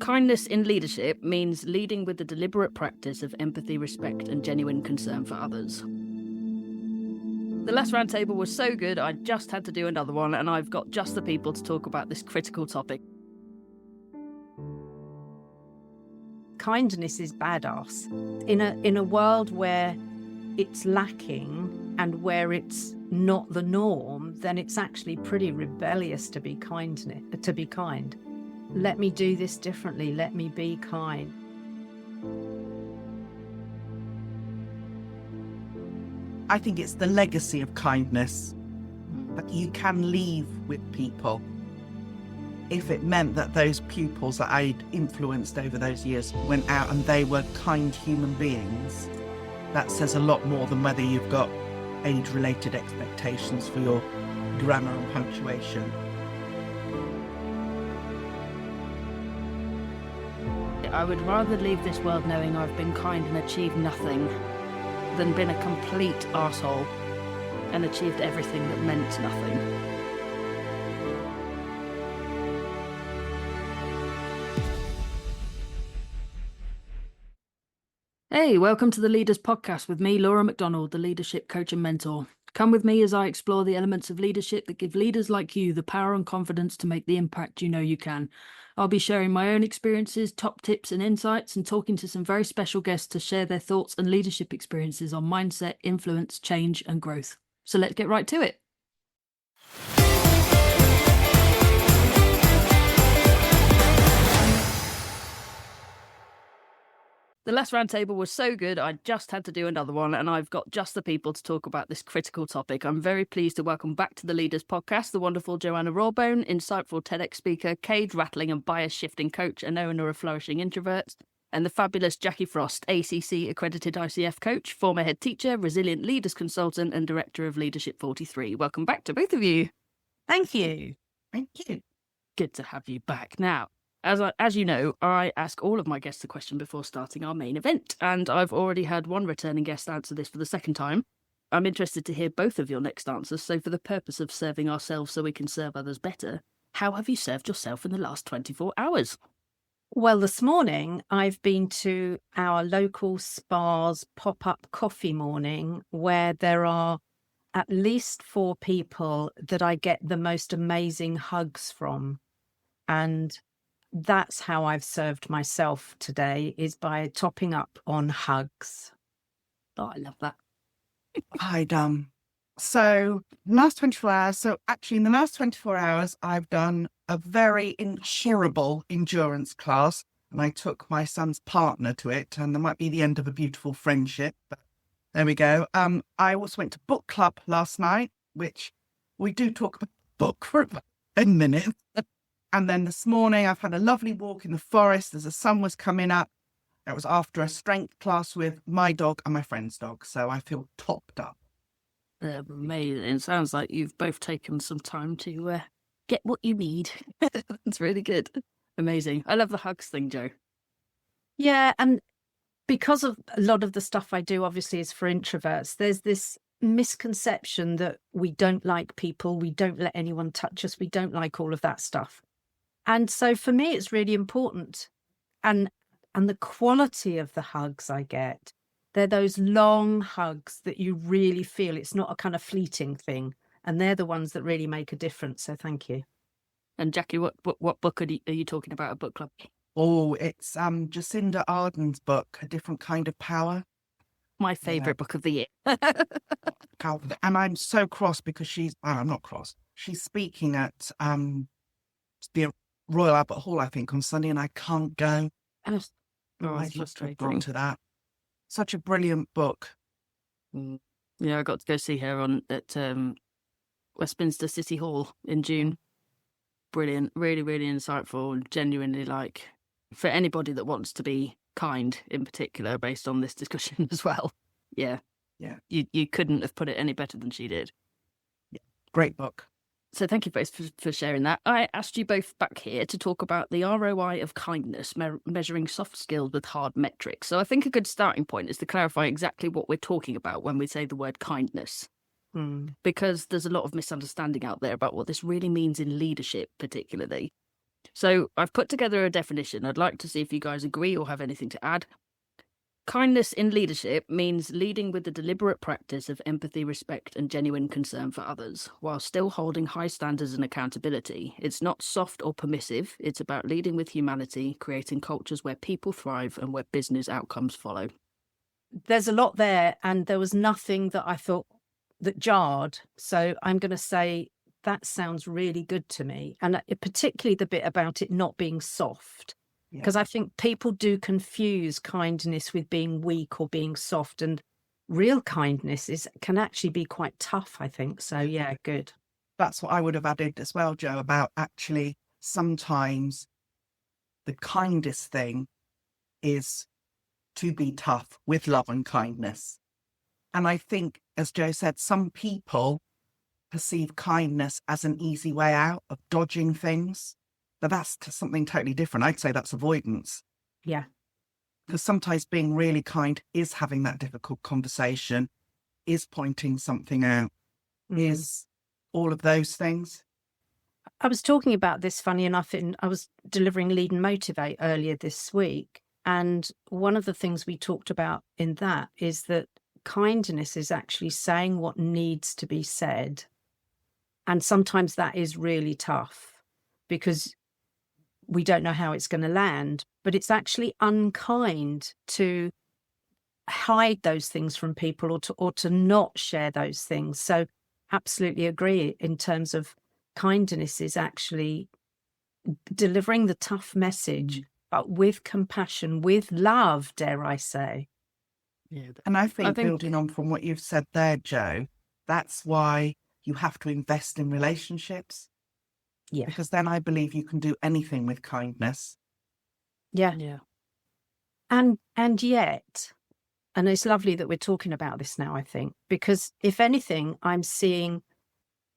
Kindness in leadership means leading with the deliberate practice of empathy, respect, and genuine concern for others. The last roundtable was so good, I just had to do another one, and I've got just the people to talk about this critical topic. Kindness is badass. In a world where it's lacking and where it's not the norm, then it's actually pretty rebellious to be kind. Let me do this differently. Let me be kind. I think it's the legacy of kindness that you can leave with people. If it meant that those pupils that I'd influenced over those years went out and they were kind human beings, that says a lot more than whether you've got age-related expectations for your grammar and punctuation. I would rather leave this world knowing I've been kind and achieved nothing than been a complete arsehole and achieved everything that meant nothing. Hey, welcome to the Leaders Podcast with me, Laura McDonald, the leadership coach and mentor. Come with me as I explore the elements of leadership that give leaders like you the power and confidence to make the impact you know you can. I'll be sharing my own experiences, top tips and insights, and talking to some very special guests to share their thoughts and leadership experiences on mindset, influence, change, and growth. So let's get right to it. The last roundtable was so good, I just had to do another one, and I've got just the people to talk about this critical topic. I'm very pleased to welcome back to the Leaders Podcast the wonderful Joanna Rawbone, insightful TEDx speaker, cage-rattling and bias-shifting coach and owner of Flourishing Introverts, and the fabulous Jacqui Frost, ACC-accredited ICF coach, former head teacher, resilient leaders consultant, and director of Leadership 43. Welcome back to both of you. Thank you. Thank you. Good to have you back. Now, As you know, I ask all of my guests a question before starting our main event, and I've already had one returning guest answer this for the second time. I'm interested to hear both of your next answers, so for the purpose of serving ourselves so we can serve others better, how have you served yourself in the last 24 hours? Well, this morning I've been to our local spa's pop-up coffee morning where there are at least 4 people that I get the most amazing hugs from. And that's how I've served myself today, is by topping up on hugs. Oh, I love that. So last 24 hours. So actually in the last 24 hours, I've done a very measurable endurance class, and I took my son's partner to it, and there might be the end of a beautiful friendship, but there we go. I also went to book club last night, which we do talk about book for about 10 minutes. And then this morning, I've had a lovely walk in the forest as the sun was coming up. It was after a strength class with my dog and my friend's dog. So I feel topped up. Amazing. Sounds like you've both taken some time to get what you need. That's really good. Amazing. I love the hugs thing, Jo. Yeah, and because of a lot of the stuff I do, obviously, is for introverts, there's this misconception that we don't like people, we don't let anyone touch us, we don't like all of that stuff. And so for me, it's really important. And the quality of the hugs I get, they're those long hugs that you really feel. It's not a kind of fleeting thing. And they're the ones that really make a difference. So thank you. And Jacqui, what book are you talking about at book club? Oh, it's Jacinda Ardern's book, A Different Kind of Power. My favourite book of the year. And I'm so cross because I'm not cross. She's speaking at the Royal Albert Hall, I think, on Sunday, and I can't go. Oh, it's frustrating. To that. Such a brilliant book. Yeah, I got to go see her at Westminster City Hall in June. Brilliant, really, really insightful, genuinely, like, for anybody that wants to be kind in particular, based on this discussion as well. Yeah. You couldn't have put it any better than she did. Yeah, great book. So thank you both for sharing that. I asked you both back here to talk about the ROI of kindness, measuring soft skills with hard metrics. So I think a good starting point is to clarify exactly what we're talking about when we say the word kindness. Because there's a lot of misunderstanding out there about what this really means in leadership, particularly. So I've put together a definition. I'd like to see if you guys agree or have anything to add. Kindness in leadership means leading with the deliberate practice of empathy, respect, and genuine concern for others, while still holding high standards and accountability. It's not soft or permissive. It's about leading with humanity, creating cultures where people thrive and where business outcomes follow. There's a lot there, and there was nothing that I thought that jarred. So I'm going to say that sounds really good to me. And particularly the bit about it not being soft. Because I think people do confuse kindness with being weak or being soft, and real kindness can actually be quite tough, I think. So, yeah, good. That's what I would have added as well, Jo, about actually sometimes the kindest thing is to be tough with love and kindness. And I think, as Jo said, some people perceive kindness as an easy way out of dodging things. But that's something totally different. I'd say that's avoidance. Yeah. Because sometimes being really kind is having that difficult conversation, is pointing something out, is all of those things. I was talking about this, funny enough, I was delivering Lead and Motivate earlier this week. And one of the things we talked about in that is that kindness is actually saying what needs to be said. And sometimes that is really tough because we don't know how it's going to land, but it's actually unkind to hide those things from people or to not share those things. So absolutely agree in terms of kindness is actually delivering the tough message, but with compassion, with love, dare I say. Yeah. And I think building on from what you've said there, Jo, that's why you have to invest in relationships. Yeah. Because then I believe you can do anything with kindness. Yeah. Yeah. And yet, and it's lovely that we're talking about this now, I think, because if anything, I'm seeing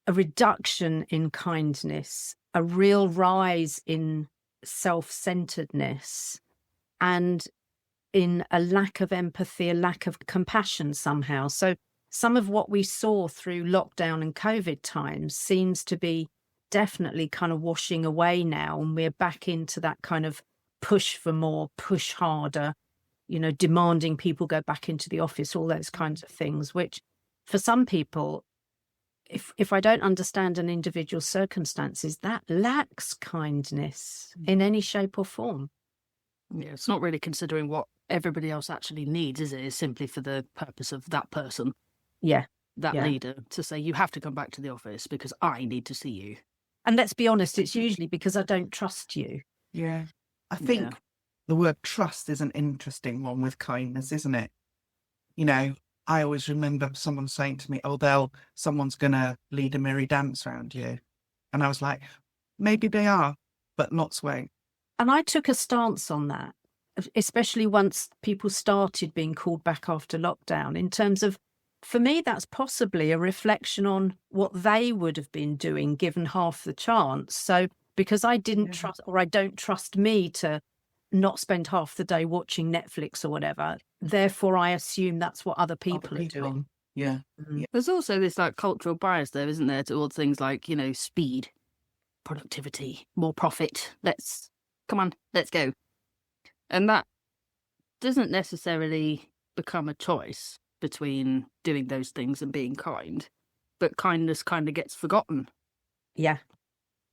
a reduction in kindness, a real rise in self-centeredness, and in a lack of empathy, a lack of compassion somehow. So some of what we saw through lockdown and COVID times seems to be definitely kind of washing away now, and we're back into that kind of push for more, push harder, demanding people go back into the office, all those kinds of things, which for some people, if I don't understand an individual's circumstances, that lacks kindness in any shape or form. Yeah, it's not really considering what everybody else actually needs, is it? It's simply for the purpose of that person. Yeah. That leader to say, you have to come back to the office because I need to see you. And let's be honest, it's usually because I don't trust you. Yeah. I think the word trust is an interesting one with kindness, isn't it? I always remember someone saying to me, someone's going to lead a merry dance around you. And I was like, maybe they are, but not swaying. And I took a stance on that, especially once people started being called back after lockdown, in terms of, for me, that's possibly a reflection on what they would have been doing given half the chance. So because I didn't trust, or I don't trust me to not spend half the day watching Netflix or whatever, therefore I assume that's what other people are doing. Yeah. There's also this cultural bias there, isn't there, towards things like, speed, productivity, more profit. Let's go. And that doesn't necessarily become a choice between doing those things and being kind, but kindness kind of gets forgotten. Yeah.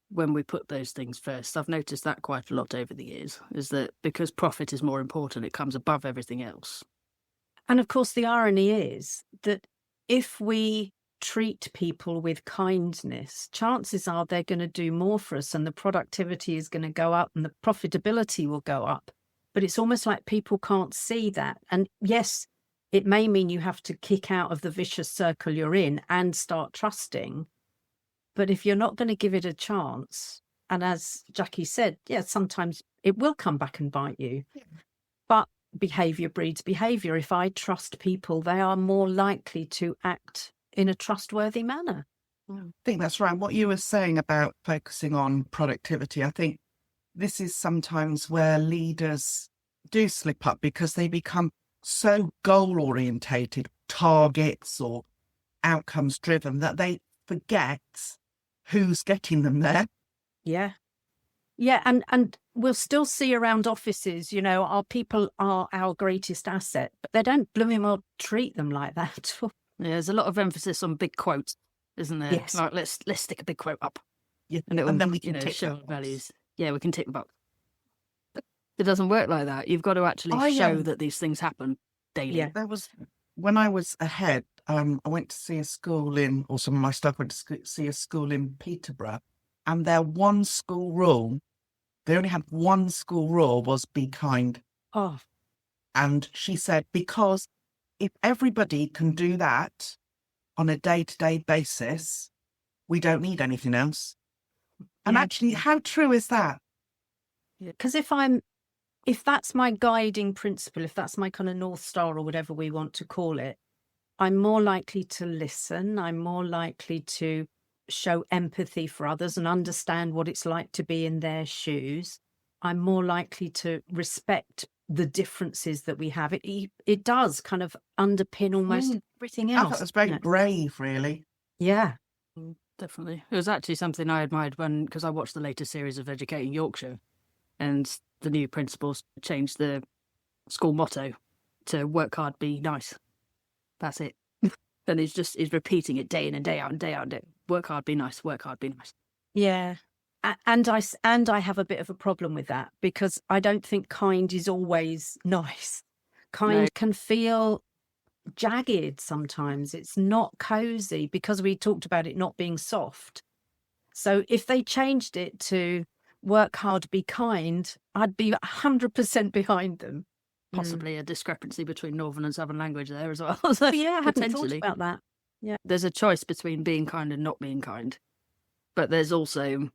When we put those things first. I've noticed that quite a lot over the years, is that because profit is more important, it comes above everything else. And of course, the irony is that if we treat people with kindness, chances are they're going to do more for us and the productivity is going to go up and the profitability will go up. But it's almost like people can't see that. And yes, it may mean you have to kick out of the vicious circle you're in and start trusting. But if you're not going to give it a chance, and as Jacqui said, sometimes it will come back and bite you. Yeah. But behaviour breeds behaviour. If I trust people, they are more likely to act in a trustworthy manner. I think that's right. What you were saying about focusing on productivity, I think this is sometimes where leaders do slip up because they become so goal-orientated, targets or outcomes-driven, that they forget who's getting them there. Yeah. Yeah, and we'll still see around offices, our people are our greatest asset, but they don't blooming well treat them like that. Yeah, there's a lot of emphasis on big quotes, isn't there? Yes. Like, let's stick a big quote up. Yeah. And it will, then we can tick show that our box. values. Yeah, we can tick the box. It doesn't work like that. You've got to actually show that these things happen daily. Yeah. When I was ahead, I went to see a school or some of my staff went to see a school in Peterborough, and their one school rule, they only had one school rule, was be kind. Oh. And she said, because if everybody can do that on a day-to-day basis, we don't need anything else. And actually, how true is that? Because if that's my guiding principle, if that's my kind of North Star or whatever we want to call it, I'm more likely to listen. I'm more likely to show empathy for others and understand what it's like to be in their shoes. I'm more likely to respect the differences that we have. It does kind of underpin almost everything else. I thought it was very brave, really. Yeah. Definitely. It was actually something I admired because I watched the latest series of Educating Yorkshire, and the new principals changed the school motto to work hard, be nice. That's it. And he's repeating it day in and day out and day out and day. Work hard, be nice, work hard, be nice. Yeah. And I have a bit of a problem with that, because I don't think kind is always nice. Kind can feel jagged sometimes. It's not cozy, because we talked about it not being soft. So if they changed it to work hard, be kind, I'd be 100% behind them. Possibly a discrepancy between Northern and Southern language there as well. So yeah, I hadn't thought about that. Yeah. There's a choice between being kind and not being kind. But there's also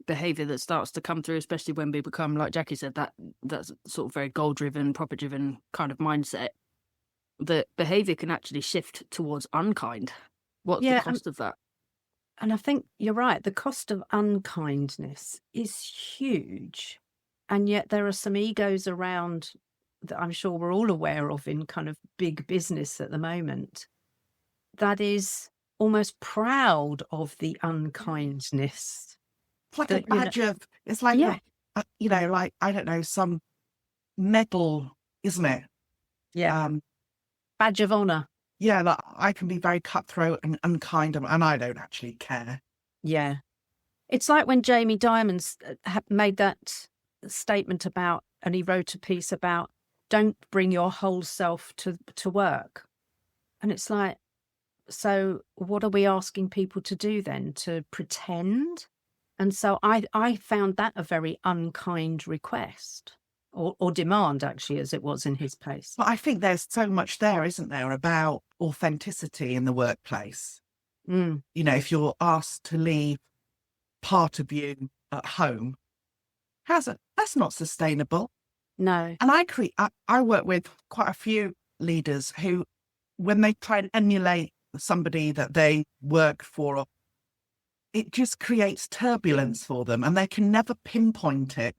behaviour that starts to come through, especially when we become, like Jacqui said, that's sort of very goal-driven, profit-driven kind of mindset. The behaviour can actually shift towards unkind. What's the cost of that? And I think you're right. The cost of unkindness is huge. And yet there are some egos around that I'm sure we're all aware of in kind of big business at the moment, that is almost proud of the unkindness. It's like a badge of, it's like, like, I don't know, some medal, isn't it? Yeah. Badge of honour. Yeah, like I can be very cutthroat and unkind, and I don't actually care. Yeah. It's like when Jamie Dimon made that statement about, and he wrote a piece about, don't bring your whole self to work. And it's like, so what are we asking people to do then? To pretend? And so I found that a very unkind request, or demand, actually, as it was in his case. But I think there's so much there, isn't there, about authenticity in the workplace. You know, if you're asked to leave part of you at home, that's not sustainable. No. And I work with quite a few leaders who, when they try and emulate somebody that they work for, it just creates turbulence for them, and they can never pinpoint it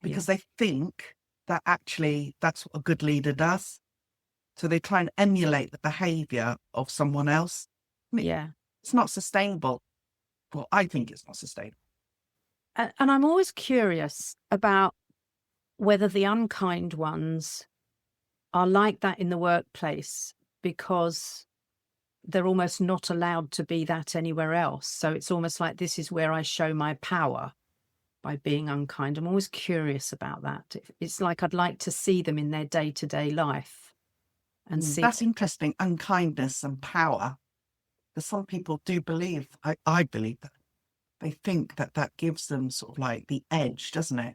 because they think that actually that's what a good leader does. So they try and emulate the behaviour of someone else. It's not sustainable. Well, I think it's not sustainable. And I'm always curious about whether the unkind ones are like that in the workplace because they're almost not allowed to be that anywhere else. So it's almost like, this is where I show my power by being unkind. I'm always curious about that. It's like I'd like to see them in their day-to-day life and see. That's interesting, unkindness and power. Because some people do believe, I believe that, they think that gives them sort of like the edge, doesn't it?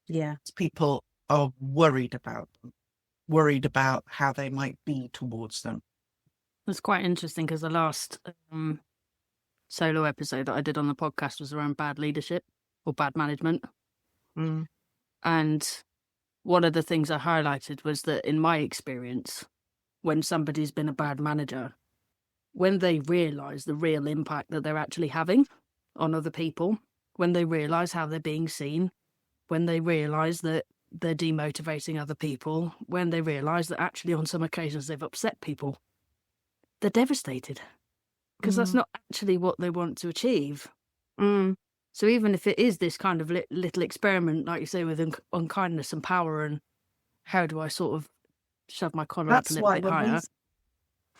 Yeah. People are worried about them, worried about how they might be towards them. It's quite interesting because the last solo episode that I did on the podcast was around bad leadership or bad management. And one of the things I highlighted was that in my experience, when somebody's been a bad manager, when they realise the real impact that they're actually having on other people, when they realise how they're being seen, when they realise that they're demotivating other people, when they realise that actually on some occasions they've upset people, they're devastated because that's not actually what they want to achieve. So even if it is this kind of little experiment, like you say, with unkindness and power, and how do I sort of shove my collar up a little bit higher?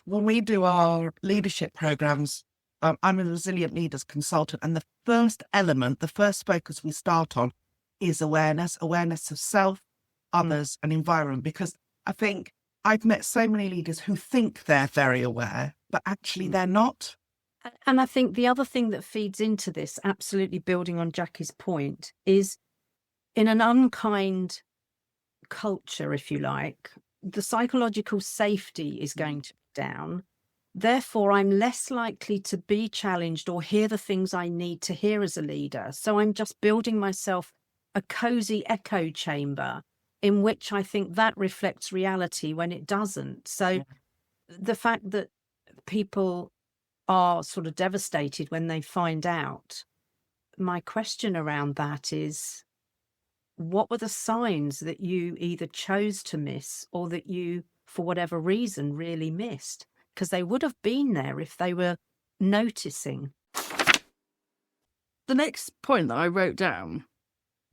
When we do our leadership programs, I'm a resilient leaders consultant, and the first element, the first focus we start on is awareness of self, others, and environment. Because I think I've met so many leaders who think they're very aware, but actually they're not. And I think the other thing that feeds into this, absolutely building on Jacqui's point, is in an unkind culture, if you like, the psychological safety is going to be down. Therefore, I'm less likely to be challenged or hear the things I need to hear as a leader. So I'm just building myself a cozy echo chamber in which I think that reflects reality when it doesn't. So the fact that people are sort of devastated when they find out, my question around that is, what were the signs that you either chose to miss or that you, for whatever reason, really missed? Because they would have been there if they were noticing. The next point that I wrote down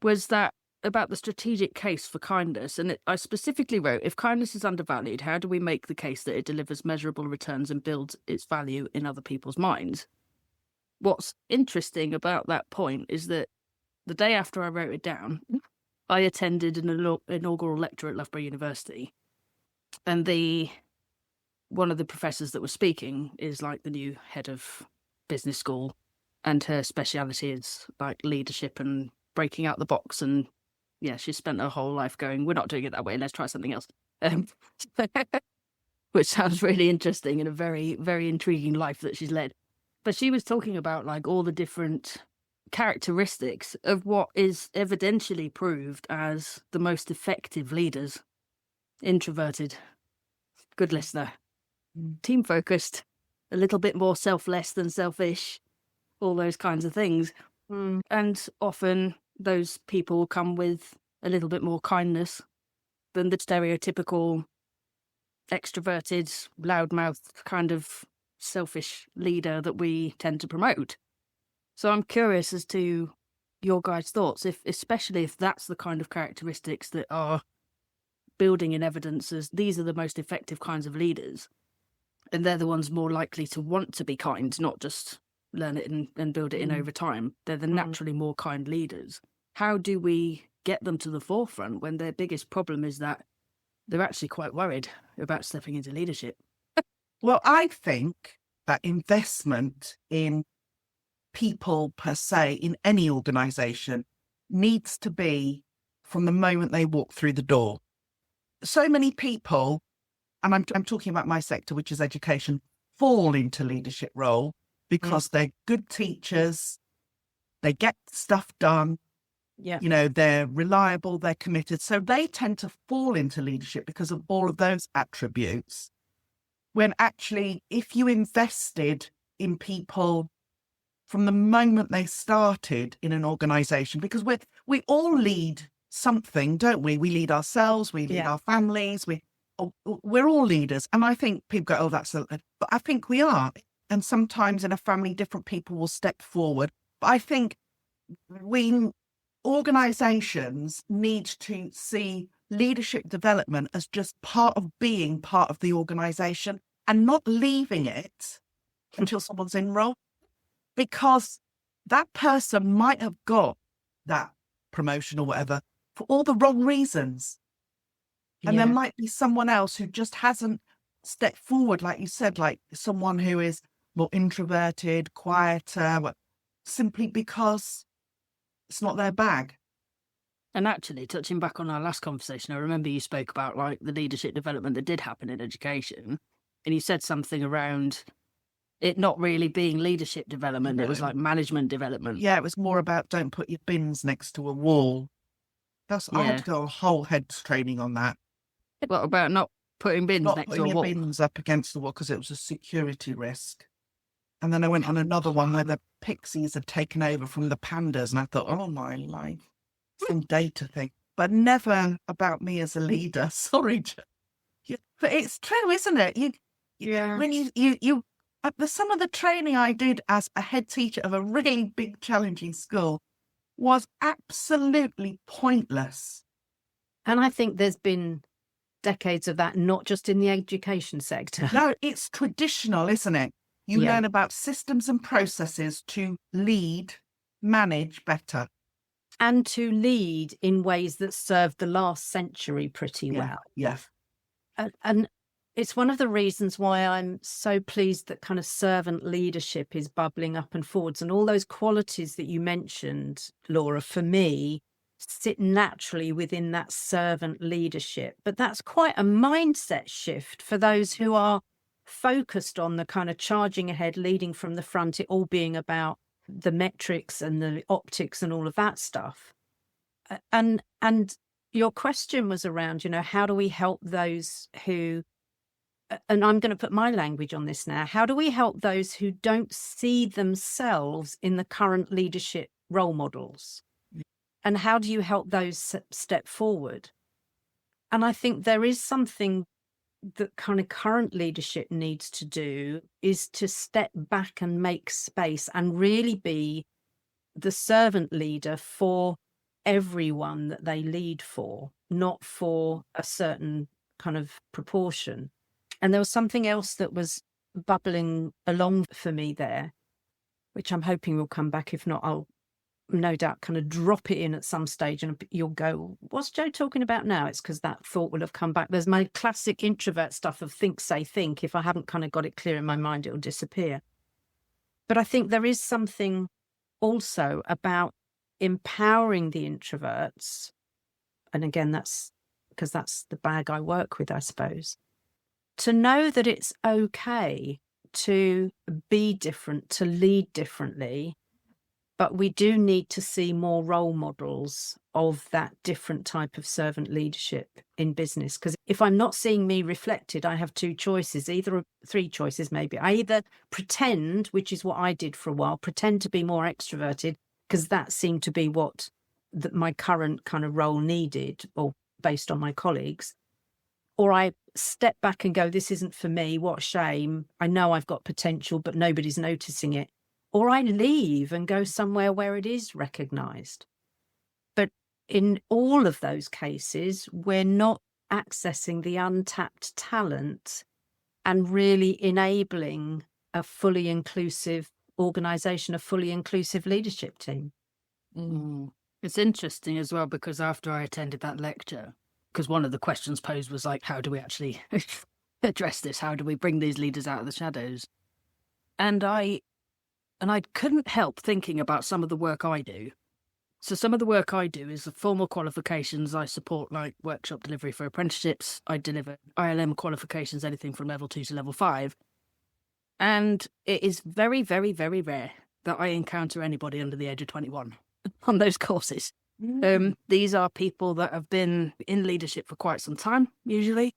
was that about the strategic case for kindness. And I specifically wrote, if kindness is undervalued, how do we make the case that it delivers measurable returns and builds its value in other people's minds? What's interesting about that point is that the day after I wrote it down, I attended an inaugural lecture at Loughborough University. And one of the professors that was speaking is like the new head of business school, and her speciality is like leadership and breaking out the box. And yeah, she spent her whole life going, we're not doing it that way, let's try something else. Which sounds really interesting and a very, very intriguing life that she's led. But she was talking about like all the different characteristics of what is evidentially proved as the most effective leaders. Introverted, good listener, team focused, a little bit more selfless than selfish, all those kinds of things. And often those people come with a little bit more kindness than the stereotypical extroverted, loudmouthed kind of selfish leader that we tend to promote. So I'm curious as to your guys' thoughts, especially if that's the kind of characteristics that are building in evidence as these are the most effective kinds of leaders, and they're the ones more likely to want to be kind, not just learn it and build it in over time. They're the naturally more kind leaders. How do we get them to the forefront when their biggest problem is that they're actually quite worried about stepping into leadership? Well, I think that investment in people per se in any organisation needs to be from the moment they walk through the door. So many people, and I'm talking about my sector, which is education, fall into leadership role because they're good teachers, they get stuff done, you know, they're reliable, they're committed. So they tend to fall into leadership because of all of those attributes. When actually, if you invested in people from the moment they started in an organisation, because we all lead something, don't we? We lead ourselves, we lead our families, we're all leaders. And I think people go, oh, that's but I think we are. And sometimes in a family, different people will step forward. But I think organisations need to see leadership development as just part of being part of the organisation and not leaving it until someone's in role, because that person might have got that promotion or whatever for all the wrong reasons. And there might be someone else who just hasn't stepped forward, like you said, like someone who is more introverted, quieter, simply because it's not their bag. And actually, touching back on our last conversation, I remember you spoke about like the leadership development that did happen in education. And you said something around it not really being leadership development. It was like management development. Yeah, it was more about don't put your bins next to a wall. I had to go a whole head's training on that. What about not putting bins next to a wall? Not putting your bins up against the wall because it was a security risk. And then I went on another one where the pixies had taken over from the pandas, and I thought, oh my life, some data thing, but never about me as a leader. Sorry, but it's true, isn't it? When you Some of the training I did as a head teacher of a really big, challenging school was absolutely pointless. And I think there's been decades of that, not just in the education sector. No, it's traditional, isn't it? You learn about systems and processes to lead, manage better. And to lead in ways that serve the last century pretty well. Yes. And it's one of the reasons why I'm so pleased that kind of servant leadership is bubbling up and forwards. And all those qualities that you mentioned, Laura, for me, sit naturally within that servant leadership. But that's quite a mindset shift for those who are focused on the kind of charging ahead, leading from the front, it all being about the metrics and the optics and all of that stuff. And your question was around, how do we help those who, and I'm going to put my language on this now, how do we help those who don't see themselves in the current leadership role models? And how do you help those step forward? And I think there is something that kind of current leadership needs to do, is to step back and make space and really be the servant leader for everyone that they lead for, not for a certain kind of proportion. And there was something else that was bubbling along for me there, which I'm hoping will come back. If not, I'll no doubt kind of drop it in at some stage and you'll go, what's Jo talking about now? It's because that thought will have come back. There's my classic introvert stuff of think, say, think. If I haven't kind of got it clear in my mind, it'll disappear. But I think there is something also about empowering the introverts. And again, that's because that's the bag I work with, I suppose, to know that it's okay to be different, to lead differently. But we do need to see more role models of that different type of servant leadership in business. Because if I'm not seeing me reflected, I have two choices, three choices maybe. I either pretend, which is what I did for a while, pretend to be more extroverted, because that seemed to be what my current kind of role needed, or based on my colleagues. Or I step back and go, this isn't for me, what a shame. I know I've got potential, but nobody's noticing it. Or I leave and go somewhere where it is recognised. But in all of those cases, we're not accessing the untapped talent and really enabling a fully inclusive organisation, a fully inclusive leadership team. It's interesting as well, because after I attended that lecture, because one of the questions posed was like, how do we actually address this? How do we bring these leaders out of the shadows? And I couldn't help thinking about some of the work I do. So some of the work I do is the formal qualifications. I support like workshop delivery for apprenticeships. I deliver ILM qualifications, anything from level 2 to level 5. And it is very, very, very rare that I encounter anybody under the age of 21 on those courses. These are people that have been in leadership for quite some time, usually.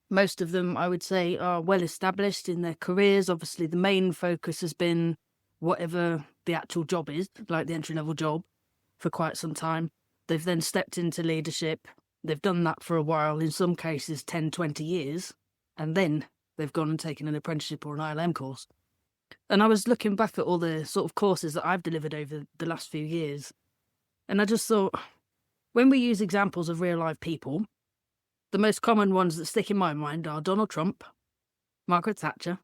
Most of them, I would say, are well established in their careers. Obviously, the main focus has been whatever the actual job is, like the entry-level job, for quite some time. They've then stepped into leadership. They've done that for a while, in some cases 10, 20 years, and then they've gone and taken an apprenticeship or an ILM course. And I was looking back at all the sort of courses that I've delivered over the last few years, and I just thought, when we use examples of real-life people, the most common ones that stick in my mind are Donald Trump, Margaret Thatcher,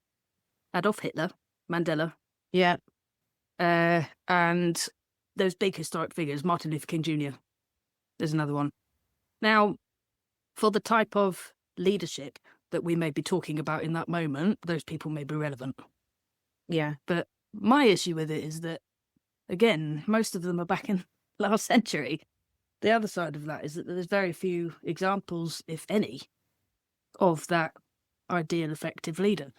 Adolf Hitler, Mandela. Yeah. And those big historic figures, Martin Luther King Jr. There's another one. Now, for the type of leadership that we may be talking about in that moment, those people may be relevant. Yeah. But my issue with it is that, again, most of them are back in last century. The other side of that is that there's very few examples, if any, of that ideal effective leader.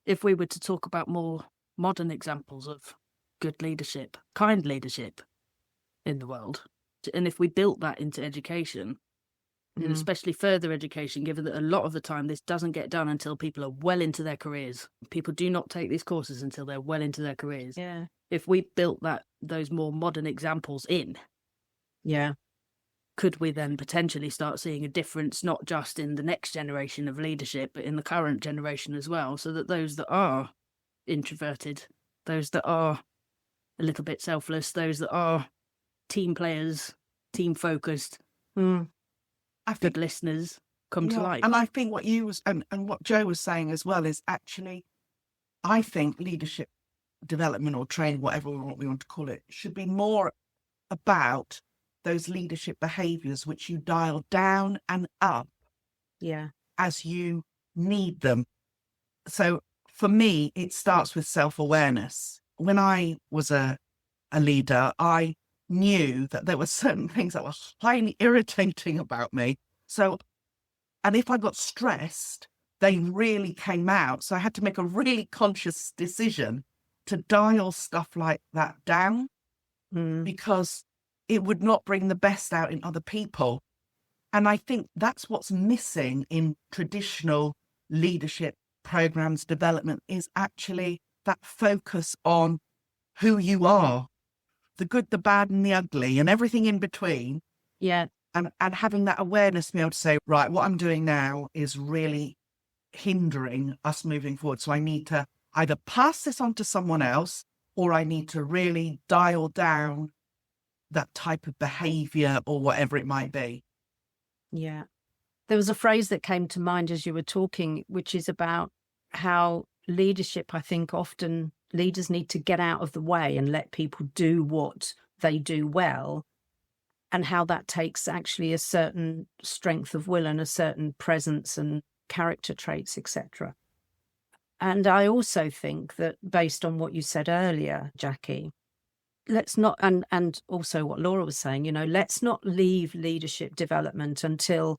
If we were to talk about more modern examples of good leadership, kind leadership in the world, and if we built that into education, and especially further education, given that a lot of the time this doesn't get done until people are well into their careers. People do not take these courses until they're well into their careers. Yeah. If we built those more modern examples in, yeah, could we then potentially start seeing a difference, not just in the next generation of leadership, but in the current generation as well, so that those that are introverted, those that are a little bit selfless, those that are team players, team focused, good listeners come to light. And I think what you was and what Joe was saying as well is actually, I think leadership development or training, whatever we want to call it, should be more about those leadership behaviors which you dial down and up as you need them. So for me, it starts with self-awareness. When I was a leader, I knew that there were certain things that were highly irritating about me. So, and if I got stressed, they really came out. So I had to make a really conscious decision to dial stuff like that down because it would not bring the best out in other people. And I think that's what's missing in traditional leadership programs development, is actually that focus on who you are, the good, the bad and the ugly and everything in between. Yeah. And having that awareness to be able to say, right, what I'm doing now is really hindering us moving forward. So I need to either pass this on to someone else, or I need to really dial down that type of behavior or whatever it might be. Yeah. There was a phrase that came to mind as you were talking, which is about how leadership, I think often leaders need to get out of the way and let people do what they do well, and how that takes actually a certain strength of will and a certain presence and character traits, etc. And I also think that, based on what you said earlier, Jacqui, let's not, and also what Laura was saying, let's not leave leadership development until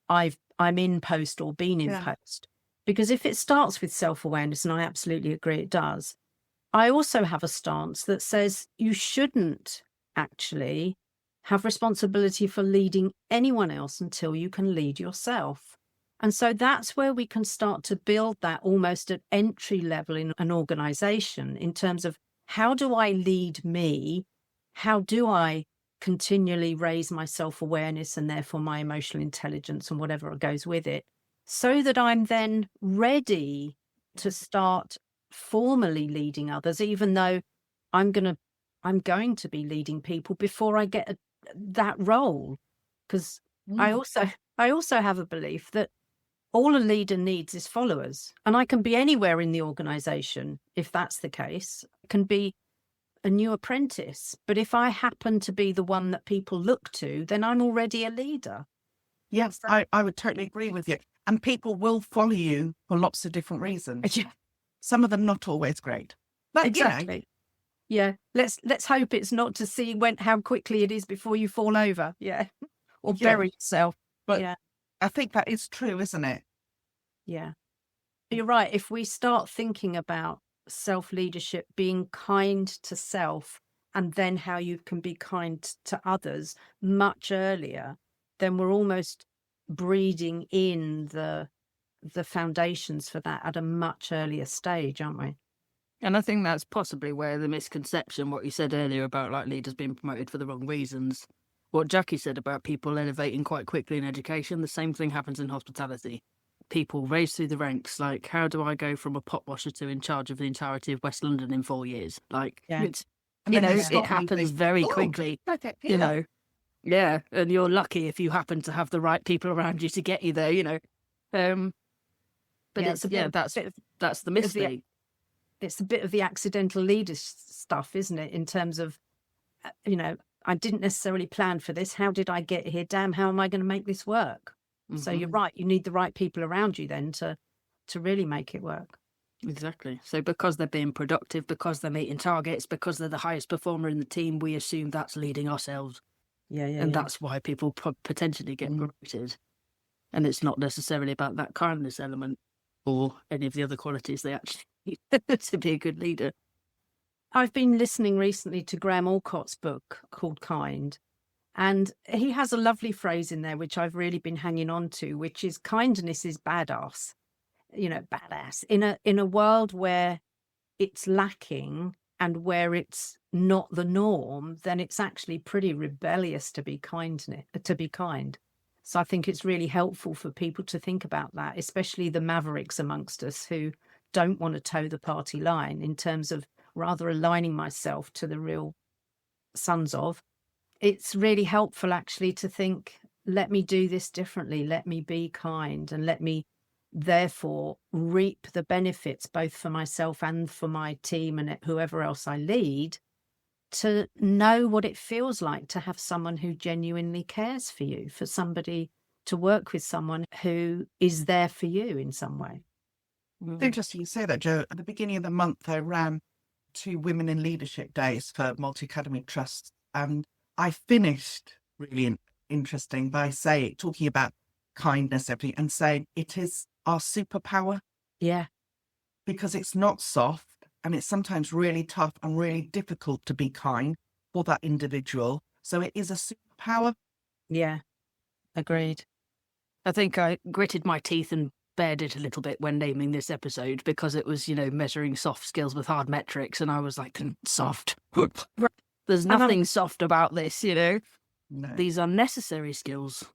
I'm in post or been in post. Because if it starts with self-awareness, and I absolutely agree it does, I also have a stance that says you shouldn't actually have responsibility for leading anyone else until you can lead yourself. And so that's where we can start to build that almost at entry level in an organization, in terms of, how do I lead me? How do I continually raise my self-awareness and therefore my emotional intelligence and whatever goes with it, so that I'm then ready to start formally leading others, even though I'm going to be leading people before I get that role. Because I also have a belief that all a leader needs is followers. And I can be anywhere in the organization if that's the case. I can be a new apprentice. But if I happen to be the one that people look to, then I'm already a leader. Yes, I would totally agree with you. And people will follow you for lots of different reasons. Yeah. Some of them not always great. But exactly. Yeah. Let's hope it's not to see how quickly it is before you fall over. Yeah. Or bury yourself. But I think that is true, isn't it? Yeah. You're right. If we start thinking about self-leadership being kind to self, and then how you can be kind to others much earlier, then we're almost breeding in the foundations for that at a much earlier stage, aren't we? And I think that's possibly where the misconception, what you said earlier about like leaders being promoted for the wrong reasons, what Jacqui said about people elevating quite quickly in education, the same thing happens in hospitality. People raise through the ranks, like, how do I go from a pot washer to in charge of the entirety of West London in 4 years? Like, it happens very quickly, Yeah, and you're lucky if you happen to have the right people around you to get you there, But that's the mistake. It's a bit of the accidental leader stuff, isn't it? In terms of, I didn't necessarily plan for this. How did I get here? Damn, how am I going to make this work? Mm-hmm. So you're right. You need the right people around you then to really make it work. Exactly. So because they're being productive, because they're meeting targets, because they're the highest performer in the team, we assume that's leading ourselves. And that's why people potentially get promoted. And it's not necessarily about that kindness element or any of the other qualities they actually need to be a good leader. I've been listening recently to Graham Alcott's book called Kind, and he has a lovely phrase in there which I've really been hanging on to, which is kindness is badass. Badass. In a world where it's lacking, and where it's not the norm, then it's actually pretty rebellious to be kind. So I think it's really helpful for people to think about that, especially the mavericks amongst us who don't want to toe the party line, in terms of rather aligning myself to the real sons of. It's really helpful actually to think, let me do this differently, let me be kind, and let me therefore reap the benefits both for myself and for my team and whoever else I lead, to know what it feels like to have someone who genuinely cares for you, for somebody to work with someone who is there for you in some way. It's interesting you say that, Jo. At the beginning of the month, I ran 2 Women in Leadership Days for multi-academy trusts, and I finished really interesting by talking about kindness, everything, and saying it is our superpower. Yeah. Because it's not soft, and it's sometimes really tough and really difficult to be kind for that individual. So it is a superpower. Yeah. Agreed. I think I gritted my teeth and bared it a little bit when naming this episode, because it was, measuring soft skills with hard metrics. And I was like, soft. There's nothing soft about this, No. These are necessary skills.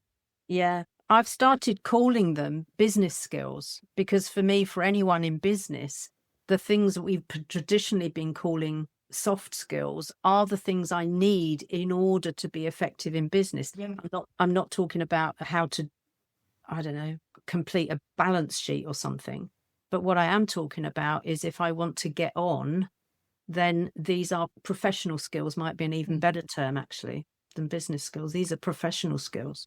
Yeah. I've started calling them business skills, because for me, for anyone in business, the things that we've traditionally been calling soft skills are the things I need in order to be effective in business. Yeah. I'm not talking about how to, complete a balance sheet or something. But what I am talking about is, if I want to get on, then these are professional skills, might be an even better term actually than business skills. These are professional skills.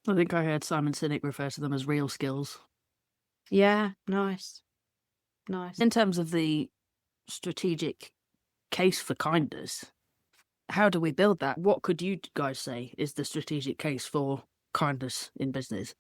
I think I heard Simon Sinek refer to them as real skills. Yeah, nice. In terms of the strategic case for kindness, how do we build that? What could you guys say is the strategic case for kindness in business,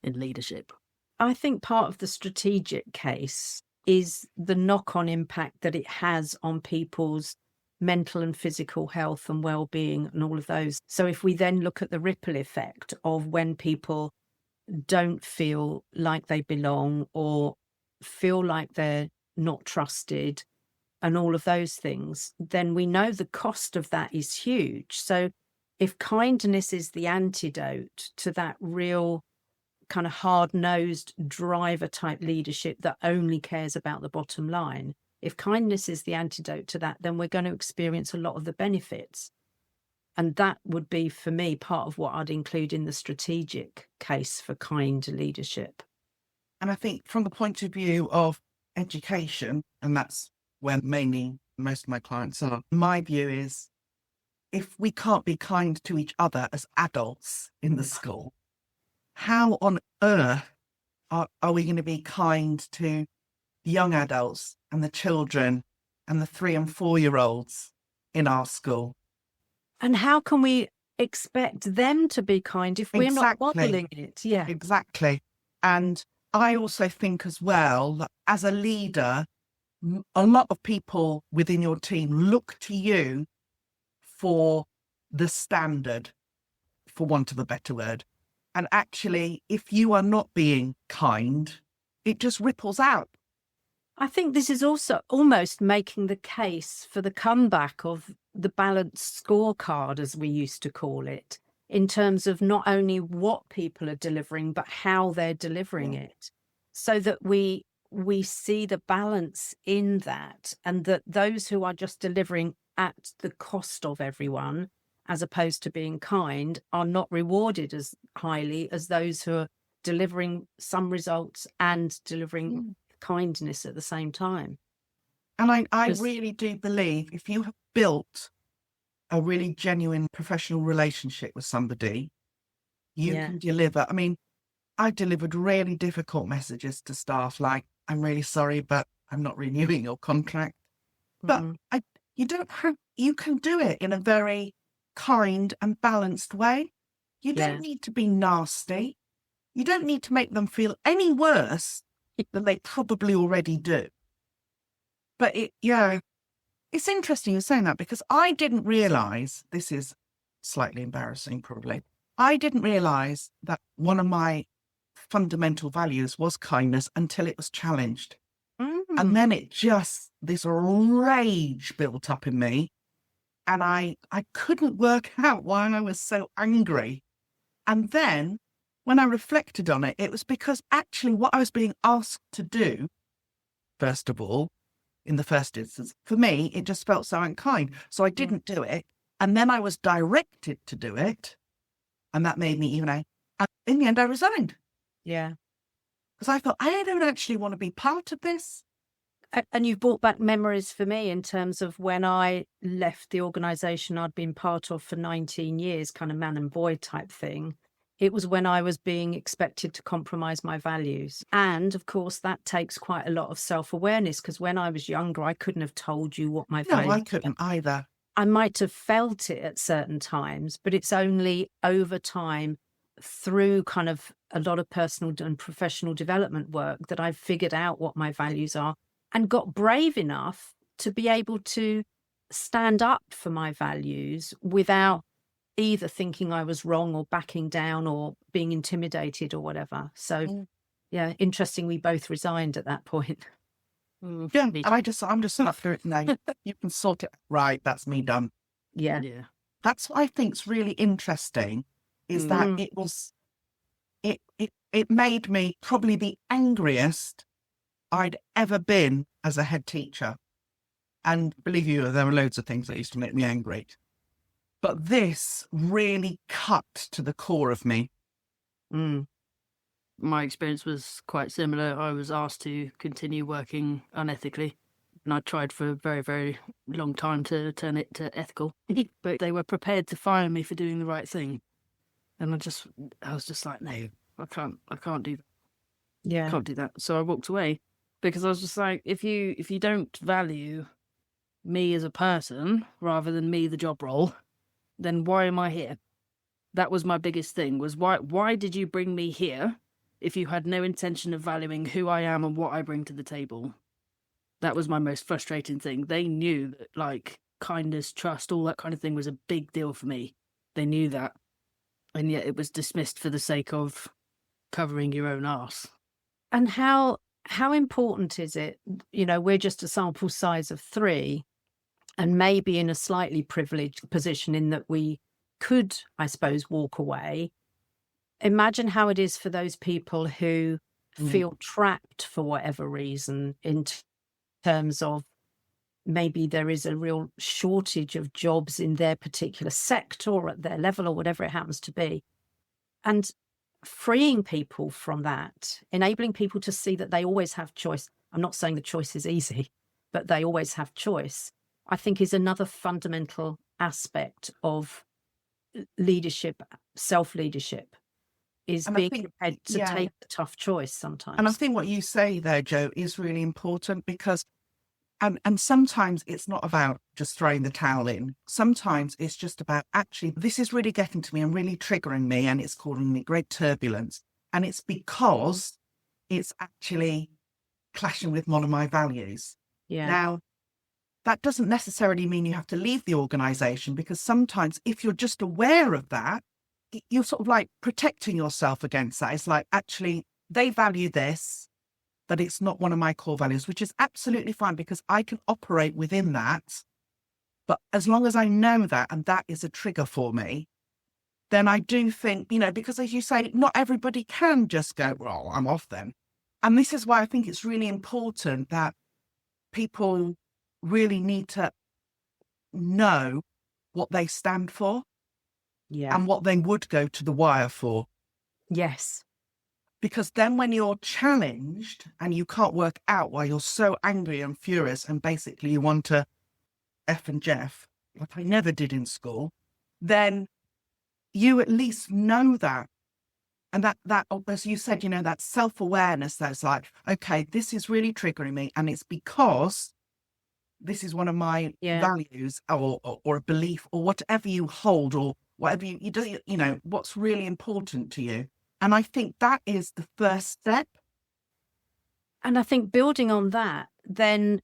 in leadership? I think part of the strategic case is the knock-on impact that it has on people's mental and physical health and well-being and all of those. So if we then look at the ripple effect of when people don't feel like they belong or feel like they're not trusted and all of those things, then we know the cost of that is huge. So if kindness is the antidote to that real kind of hard-nosed driver type leadership that only cares about the bottom line, if kindness is the antidote to that, then we're going to experience a lot of the benefits. And that would be, for me, part of what I'd include in the strategic case for kind leadership. And I think from the point of view of education, and that's where mainly most of my clients are, my view is, if we can't be kind to each other as adults in the school, how on earth are we going to be kind to the young adults and the children and the 3 and 4-year-olds in our school? And how can we expect them to be kind if we're not modeling it? Yeah, exactly. And I also think as well that as a leader, a lot of people within your team look to you for the standard, for want of a better word. And actually, if you are not being kind, it just ripples out. I think this is also almost making the case for the comeback of the balanced scorecard, as we used to call it, in terms of not only what people are delivering, but how they're delivering it, so that we see the balance in that, and that those who are just delivering at the cost of everyone, as opposed to being kind, are not rewarded as highly as those who are delivering some results and delivering kindness at the same time. And I really do believe if you have built a really genuine professional relationship with somebody, you can deliver. I mean, I've delivered really difficult messages to staff, like, I'm really sorry, but I'm not renewing your contract. But you can do it in a very kind and balanced way. You don't need to be nasty. You don't need to make them feel any worse than they probably already do. But it's interesting you're saying that, because I didn't realise, this is slightly embarrassing probably, I didn't realise that one of my fundamental values was kindness until it was challenged. And then this rage built up in me. And I couldn't work out why I was so angry. And then when I reflected on it, it was because actually what I was being asked to do, first of all, in the first instance, for me, it just felt so unkind. So I didn't do it. And then I was directed to do it. And that made me even angry. And in the end, I resigned. Yeah. Because I thought, I don't actually want to be part of this. And you've brought back memories for me in terms of when I left the organisation I'd been part of for 19 years, kind of man and boy type thing. It was when I was being expected to compromise my values. And of course, that takes quite a lot of self-awareness, because when I was younger, I couldn't have told you what my values were. No, I couldn't either. I might have felt it at certain times, but it's only over time through kind of a lot of personal and professional development work that I've figured out what my values are and got brave enough to be able to stand up for my values without either thinking I was wrong or backing down or being intimidated or whatever. So, yeah, interesting. We both resigned at that point. Yeah, and I'm just not through it now. You can sort it. Right, that's me done. Yeah. That's what I think's really interesting, is that it made me probably the angriest I'd ever been as a head teacher. And believe you, there were loads of things that used to make me angry. But this really cut to the core of me. My experience was quite similar. I was asked to continue working unethically, and I tried for a very, very long time to turn it to ethical. But they were prepared to fire me for doing the right thing. And I was just like, no, I can't do that. Yeah. I can't do that. So I walked away, because I was just like, if you don't value me as a person rather than me, the job role, then why am I here? That was my biggest thing, was why did you bring me here if you had no intention of valuing who I am and what I bring to the table? That was my most frustrating thing. They knew that, like, kindness, trust, all that kind of thing was a big deal for me. They knew that. And yet it was dismissed for the sake of covering your own arse. And how important is it? You know, we're just a sample size of 3, and maybe in a slightly privileged position in that we could, I suppose, walk away. Imagine how it is for those people who feel trapped for whatever reason, in terms of maybe there is a real shortage of jobs in their particular sector or at their level or whatever it happens to be. And freeing people from that, enabling people to see that they always have choice. I'm not saying the choice is easy, but they always have choice, I think is another fundamental aspect of leadership, self-leadership, is being prepared to take the tough choice sometimes. And I think what you say there, Jo, is really important, because and sometimes it's not about just throwing the towel in. Sometimes it's just about, actually, this is really getting to me and really triggering me, and it's causing me great turbulence. And it's because it's actually clashing with one of my values. Yeah. Now, that doesn't necessarily mean you have to leave the organisation, because sometimes if you're just aware of that, you're sort of like protecting yourself against that. It's like, actually, they value this, but it's not one of my core values, which is absolutely fine, because I can operate within that. But as long as I know that, and that is a trigger for me, then I do think, you know, because as you say, not everybody can just go, well, I'm off then. And this is why I think it's really important that people really need to know what they stand for, and what they would go to the wire for. Yes. Because then when you're challenged and you can't work out why you're so angry and furious, and basically you want to F and Jeff, like I never did in school, then you at least know that. And that, as you said, you know, that self-awareness, that's like, okay, this is really triggering me, and it's because this is one of my values, or a belief, or whatever you hold, or whatever you do, you know, what's really important to you. And I think that is the first step. And I think building on that, then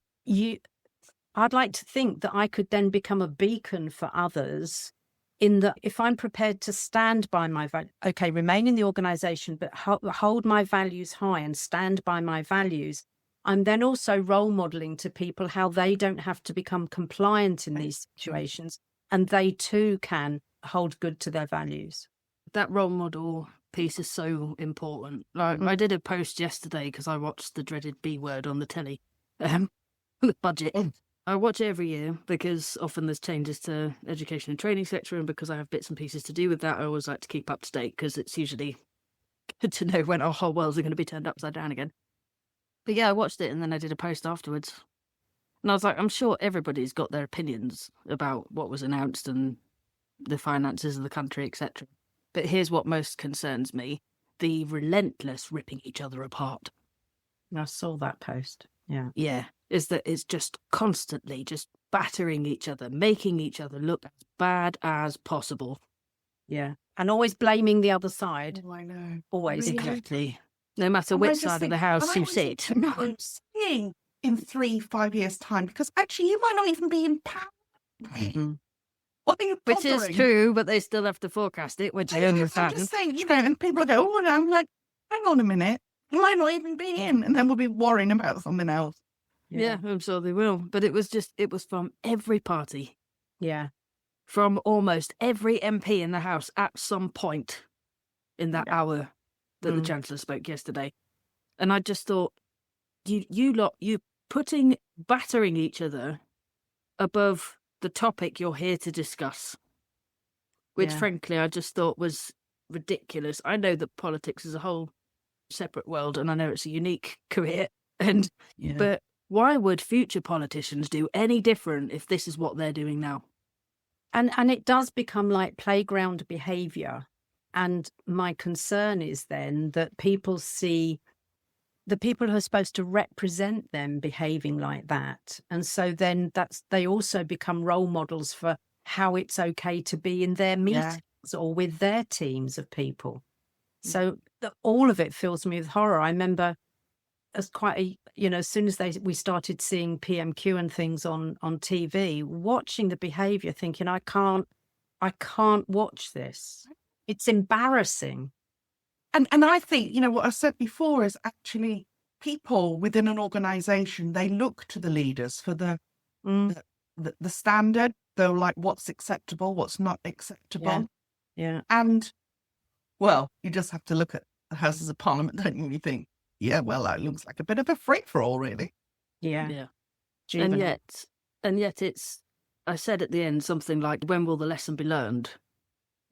I'd like to think that I could then become a beacon for others, in that if I'm prepared to stand by my value, remain in the organisation, but hold my values high and stand by my values, I'm then also role modeling to people how they don't have to become compliant in these situations, and they too can hold good to their values. That role model piece is so important. Like, I did a post yesterday because I watched the dreaded B word on the telly, the budget. I watch it every year because often there's changes to education and training sector, and because I have bits and pieces to do with that, I always like to keep up to date because it's usually good to know when our whole worlds are going to be turned upside down again. But yeah, I watched it and then I did a post afterwards. And I was like, I'm sure everybody's got their opinions about what was announced and the finances of the country, etc. But here's what most concerns me: the relentless ripping each other apart. I saw that post. Yeah. Yeah. Is that it's just constantly just battering each other, making each other look as bad as possible. Yeah. And always blaming the other side. Oh, I know. Always. Really? Exactly. No matter which side of the house you sit. I'm seeing in 3-5 years' time, because actually you might not even be in power. What are you Which is bothering? true, but they still have to forecast it, which I I'm understand. just saying, and people go, oh, and I'm like, hang on a minute, you might not even be in, and then we'll be worrying about something else. Yeah, I'm sure they will. But it was from every party, Yeah. from almost every MP in the House at some point in that hour that the Chancellor spoke yesterday. And I just thought, you battering each other above the topic you're here to discuss, which frankly I just thought was ridiculous. I know that politics is a whole separate world, and I know it's a unique career, but why would future politicians do any different if this is what they're doing now? And it does become like playground behaviour. And my concern is then that people see the people who are supposed to represent them behaving like that. And so then they also become role models for how it's okay to be in their meetings or with their teams of people. So all of it fills me with horror. I remember as as soon as we started seeing PMQ and things on TV, watching the behaviour, thinking, I can't watch this. It's embarrassing. And I think, what I said before is actually people within an organisation, they look to the leaders for the standard, though, like what's acceptable, what's not acceptable. Yeah. And, well, you just have to look at the Houses of Parliament, don't you? And you think, yeah, well, that looks like a bit of a free-for-all, really. Yeah. And yet it's, I said at the end something like, when will the lesson be learned?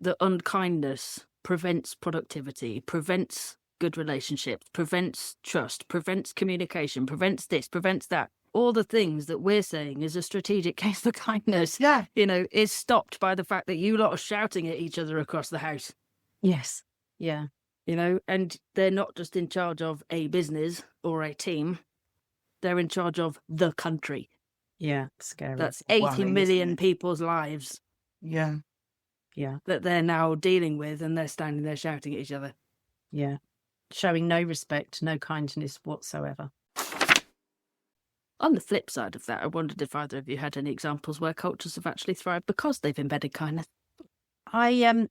That unkindness prevents productivity, prevents good relationships, prevents trust, prevents communication, prevents this, prevents that. All the things that we're saying is a strategic case for kindness, is stopped by the fact that you lot are shouting at each other across the house. Yes. Yeah. And they're not just in charge of a business or a team. They're in charge of the country. Yeah. Scary. That's 80 million people's lives. Yeah. Yeah. That they're now dealing with, and they're standing there shouting at each other. Yeah. Showing no respect, no kindness whatsoever. On the flip side of that, I wondered if either of you had any examples where cultures have actually thrived because they've embedded kindness. I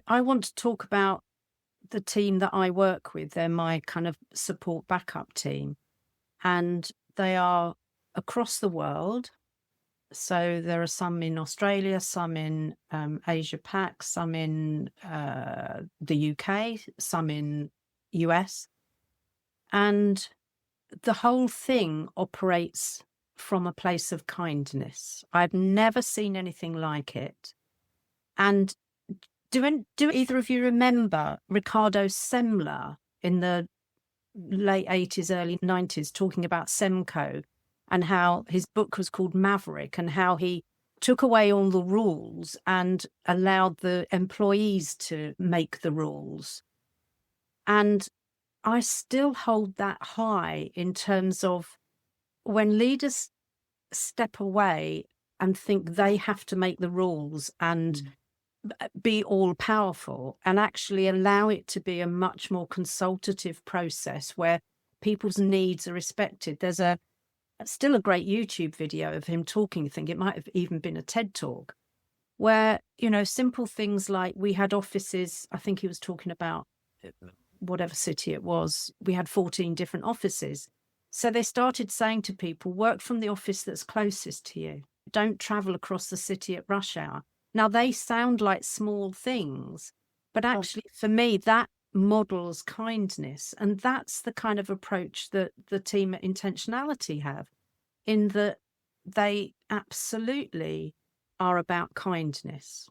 want to talk about the team that I work with. They're my kind of support backup team, and they are across the world. So there are some in Australia, some in Asia Pac, some in the UK, some in US. And the whole thing operates from a place of kindness. I've never seen anything like it. And do either of you remember Ricardo Semler in the late 80s, early 90s, talking about Semco? And how his book was called Maverick, and how he took away all the rules and allowed the employees to make the rules. And I still hold that high in terms of when leaders step away and think they have to make the rules and be all powerful, and actually allow it to be a much more consultative process where people's needs are respected. There's still a great YouTube video of him talking. I think it might have even been a TED talk where, simple things like we had offices. I think he was talking about whatever city it was. We had 14 different offices, So they started saying to people, work from the office that's closest to you. Don't travel across the city at rush hour. Now, they sound like small things, but actually for me, that models kindness. And that's the kind of approach that the team at Intentionality have, in that they absolutely are about kindness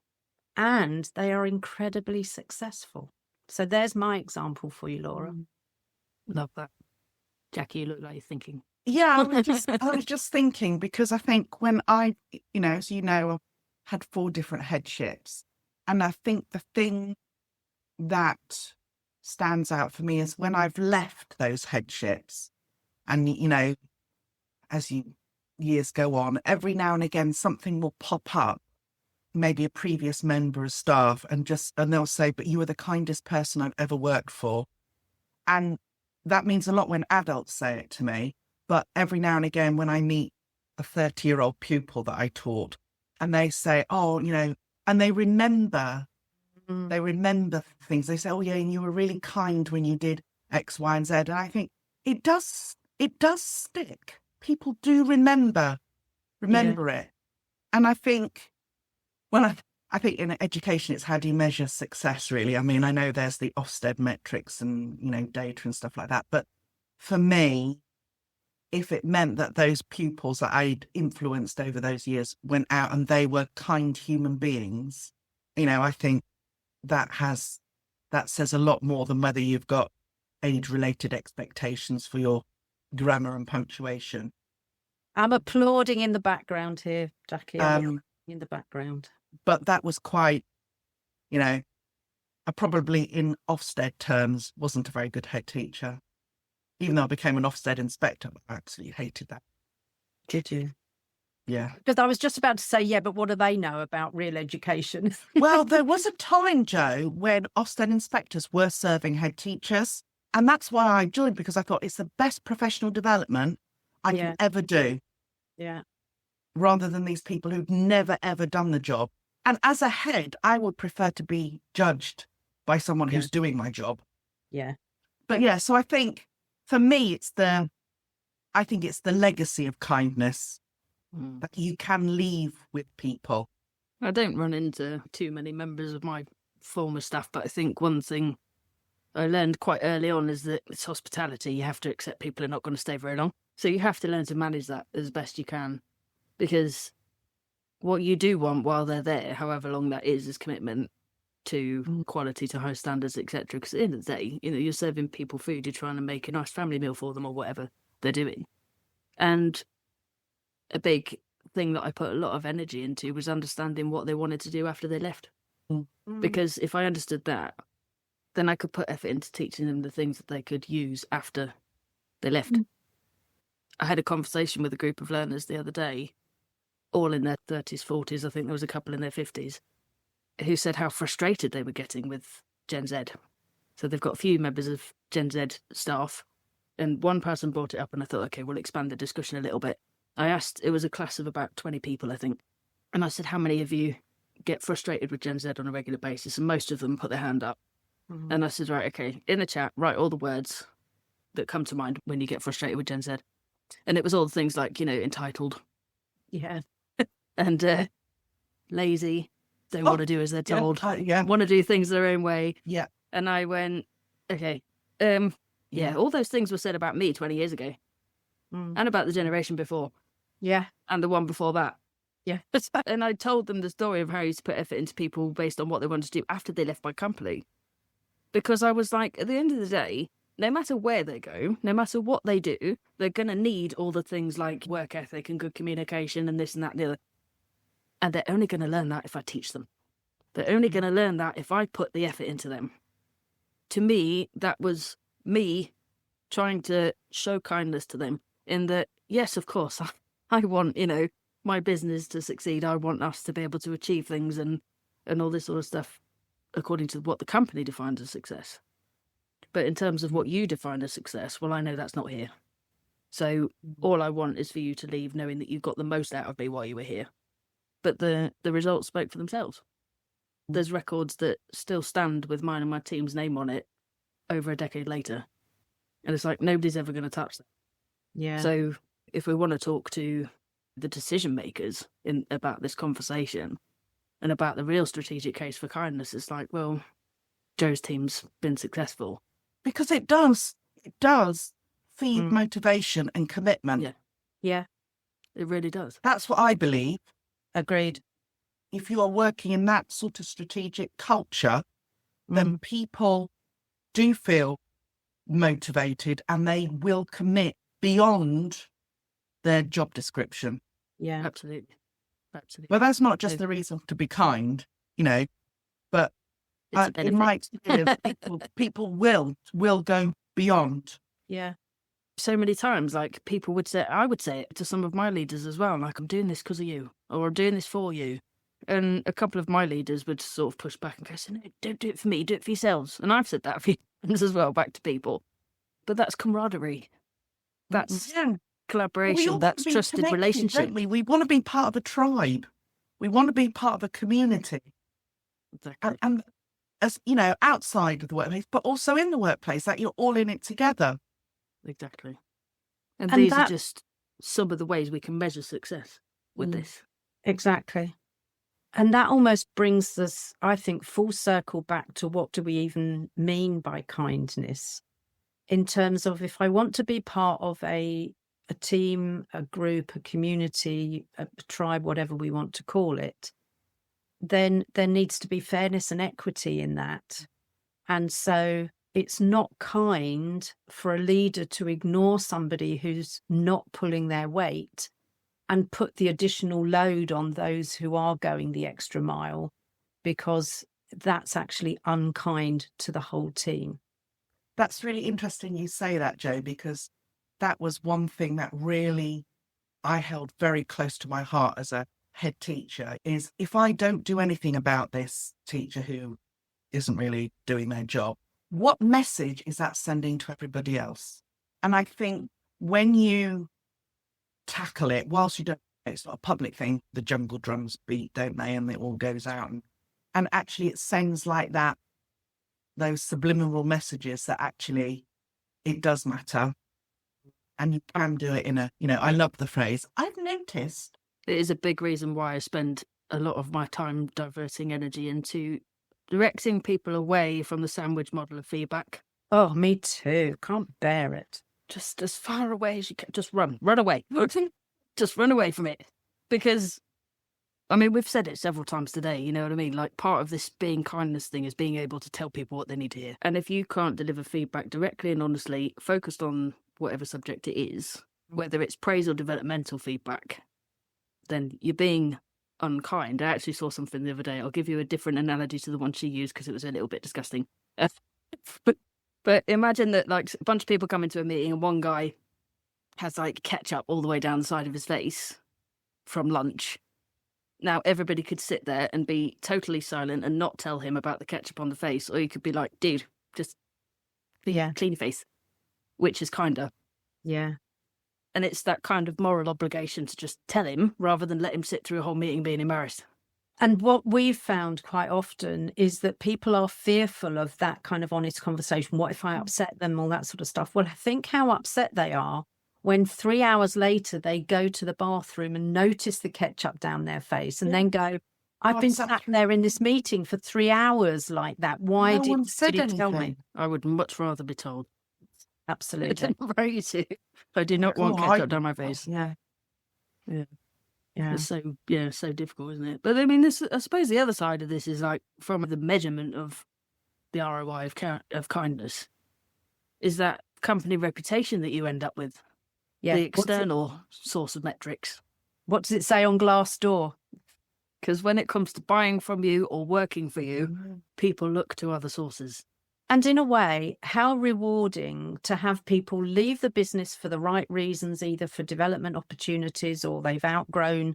and they are incredibly successful. So there's my example for you, Laura. Love that. Jacqui, you look like you're thinking. Yeah, I was just thinking, because I think when I, as you know, I've had 4 different headships. And I think the thing that stands out for me is when I've left those headships and, as years go on, every now and again, something will pop up, maybe a previous member of staff, and they'll say, but you were the kindest person I've ever worked for. And that means a lot when adults say it to me. But every now and again, when I meet a 30-year-old pupil that I taught, and they say, oh, and they remember things. They say, oh, yeah, and you were really kind when you did X, Y, and Z. And I think it does stick. People do remember it. And I think, I think in education, it's how do you measure success, really? I mean, I know there's the Ofsted metrics and, data and stuff like that. But for me, if it meant that those pupils that I'd influenced over those years went out and they were kind human beings, I think that says a lot more than whether you've got age-related expectations for your grammar and punctuation. I'm applauding in the background here, Jacqui. In the background. But that was quite, I probably in Ofsted terms wasn't a very good head teacher. Even though I became an Ofsted inspector, I absolutely hated that. Did you? Yeah. Because I was just about to say, yeah, but what do they know about real education? Well, there was a time, Jo, when Ofsted inspectors were serving head teachers. And that's why I joined, because I thought it's the best professional development I can ever do. Yeah. Rather than these people who've never, ever done the job. And as a head, I would prefer to be judged by someone who's doing my job. Yeah. But yeah, so I think for me, it's the legacy of kindness that you can leave with people. I don't run into too many members of my former staff, but I think one thing I learned quite early on is that it's hospitality. You have to accept people are not going to stay very long. So you have to learn to manage that as best you can, because what you do want while they're there, however long that is commitment to quality, to high standards, etc. Because at the end of the day, you're serving people food, you're trying to make a nice family meal for them or whatever they're doing. And a big thing that I put a lot of energy into was understanding what they wanted to do after they left. Because if I understood that, then I could put effort into teaching them the things that they could use after they left. I had a conversation with a group of learners the other day, all in their 30s, 40s, I think there was a couple in their 50s, who said how frustrated they were getting with Gen Z. So they've got a few members of Gen Z staff, and one person brought it up, and I thought, okay, we'll expand the discussion a little bit. I asked, it was a class of about 20 people, I think, and I said, how many of you get frustrated with Gen Z on a regular basis? And most of them put their hand up. And I said, right, okay, in the chat, write all the words that come to mind when you get frustrated with Gen Z. And it was all the things like, entitled. Yeah. And lazy. Don't want to do as they're told. Yeah. Want to do things their own way. Yeah. And I went, okay. All those things were said about me 20 years ago. And about the generation before. Yeah. And the one before that. Yeah. And I told them the story of how I used to put effort into people based on what they wanted to do after they left my company. Because I was like, at the end of the day, no matter where they go, no matter what they do, they're going to need all the things like work ethic and good communication and this and that and the other. And they're only going to learn that if I teach them. They're only going to learn that if I put the effort into them. To me, that was me trying to show kindness to them in that, yes, of course, I want, my business to succeed. I want us to be able to achieve things and all this sort of stuff according to what the company defines as success. But in terms of what you define as success, well, I know that's not here. So all I want is for you to leave knowing that you got the most out of me while you were here. But the results spoke for themselves. There's records that still stand with mine and my team's name on it over a decade later. And it's like, nobody's ever going to touch that. Yeah. So if we want to talk to the decision makers about this conversation and about the real strategic case for kindness, it's like, well, Joe's team's been successful. Because it does feed motivation and commitment. Yeah. Yeah. It really does. That's what I believe. Agreed. If you are working in that sort of strategic culture, then people do feel motivated and they will commit beyond their job description. Yeah. Absolutely. Well, that's not just the reason to be kind, but in my experience, people will go beyond. Yeah. So many times, like, people would say, I would say it to some of my leaders as well, like, I'm doing this because of you, or I'm doing this for you. And a couple of my leaders would sort of push back and go, no, don't do it for me, do it for yourselves. And I've said that a few times as well, back to people. But that's camaraderie. That's collaboration. That's trusted relationship. We want to be part of a tribe. We want to be part of a community. Exactly. And as outside of the workplace, but also in the workplace, that you're all in it together. Exactly. And these are just some of the ways we can measure success with this. Exactly. And that almost brings us, I think, full circle back to what do we even mean by kindness, in terms of, if I want to be part of a team, a group, a community, a tribe, whatever we want to call it, then there needs to be fairness and equity in that. And so it's not kind for a leader to ignore somebody who's not pulling their weight and put the additional load on those who are going the extra mile, because that's actually unkind to the whole team. That's really interesting you say that, Joe, because that was one thing that really I held very close to my heart as a head teacher, is if I don't do anything about this teacher who isn't really doing their job, what message is that sending to everybody else? And I think when you tackle it, whilst you don't, it's not a public thing, the jungle drums beat, don't they? And it all goes out. And actually it sends like that, those subliminal messages that actually it does matter. And you can do it in I love the phrase, I've noticed. It is a big reason why I spend a lot of my time diverting energy into directing people away from the sandwich model of feedback. Oh, me too. Can't bear it. Just as far away as you can. Just run away. Just run away from it. Because, I mean, we've said it several times today, you know what I mean? Like, part of this being kindness thing is being able to tell people what they need to hear. And if you can't deliver feedback directly and honestly, focused on whatever subject it is, whether it's praise or developmental feedback, then you're being unkind. I actually saw something the other day. I'll give you a different analogy to the one she used because it was a little bit disgusting. But imagine that, like, a bunch of people come into a meeting and one guy has, like, ketchup all the way down the side of his face from lunch. Now, everybody could sit there and be totally silent and not tell him about the ketchup on the face, or you could be like, dude, just clean your face, which is kinder. Yeah. And it's that kind of moral obligation to just tell him rather than let him sit through a whole meeting being embarrassed. And what we've found quite often is that people are fearful of that kind of honest conversation. What if I upset them? All that sort of stuff. Well, think how upset they are when 3 hours later they go to the bathroom and notice the ketchup down their face and then go, I've been sat there in this meeting for 3 hours like that. Why did you tell me? I would much rather be told. Absolutely. I do not want ketchup down my face. Yeah. It's so difficult, isn't it? But I mean, I suppose the other side of this is, like, from the measurement of the ROI of kindness, is that company reputation that you end up with. Yeah. The external source of metrics. What does it say on Glassdoor? Because when it comes to buying from you or working for you, people look to other sources. And in a way, how rewarding to have people leave the business for the right reasons, either for development opportunities or they've outgrown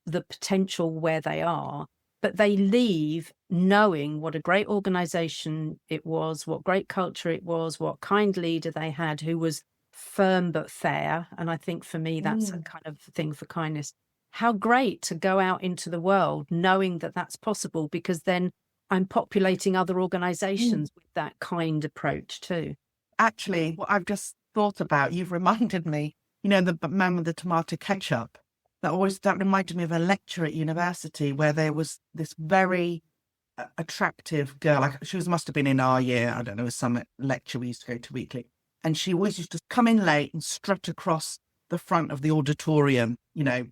the potential where they are, but they leave knowing what a great organisation it was, what great culture it was, what kind leader they had who was firm but fair. And I think for me, that's a kind of thing for kindness. How great to go out into the world knowing that that's possible, because then I'm populating other organisations with that kind approach too. Actually, what I've just thought about, you've reminded me, the man with the tomato ketchup. That reminded me of a lecture at university where there was this very attractive girl. Like she must have been in our year. I don't know, some lecture we used to go to weekly. And she always used to come in late and strut across the front of the auditorium,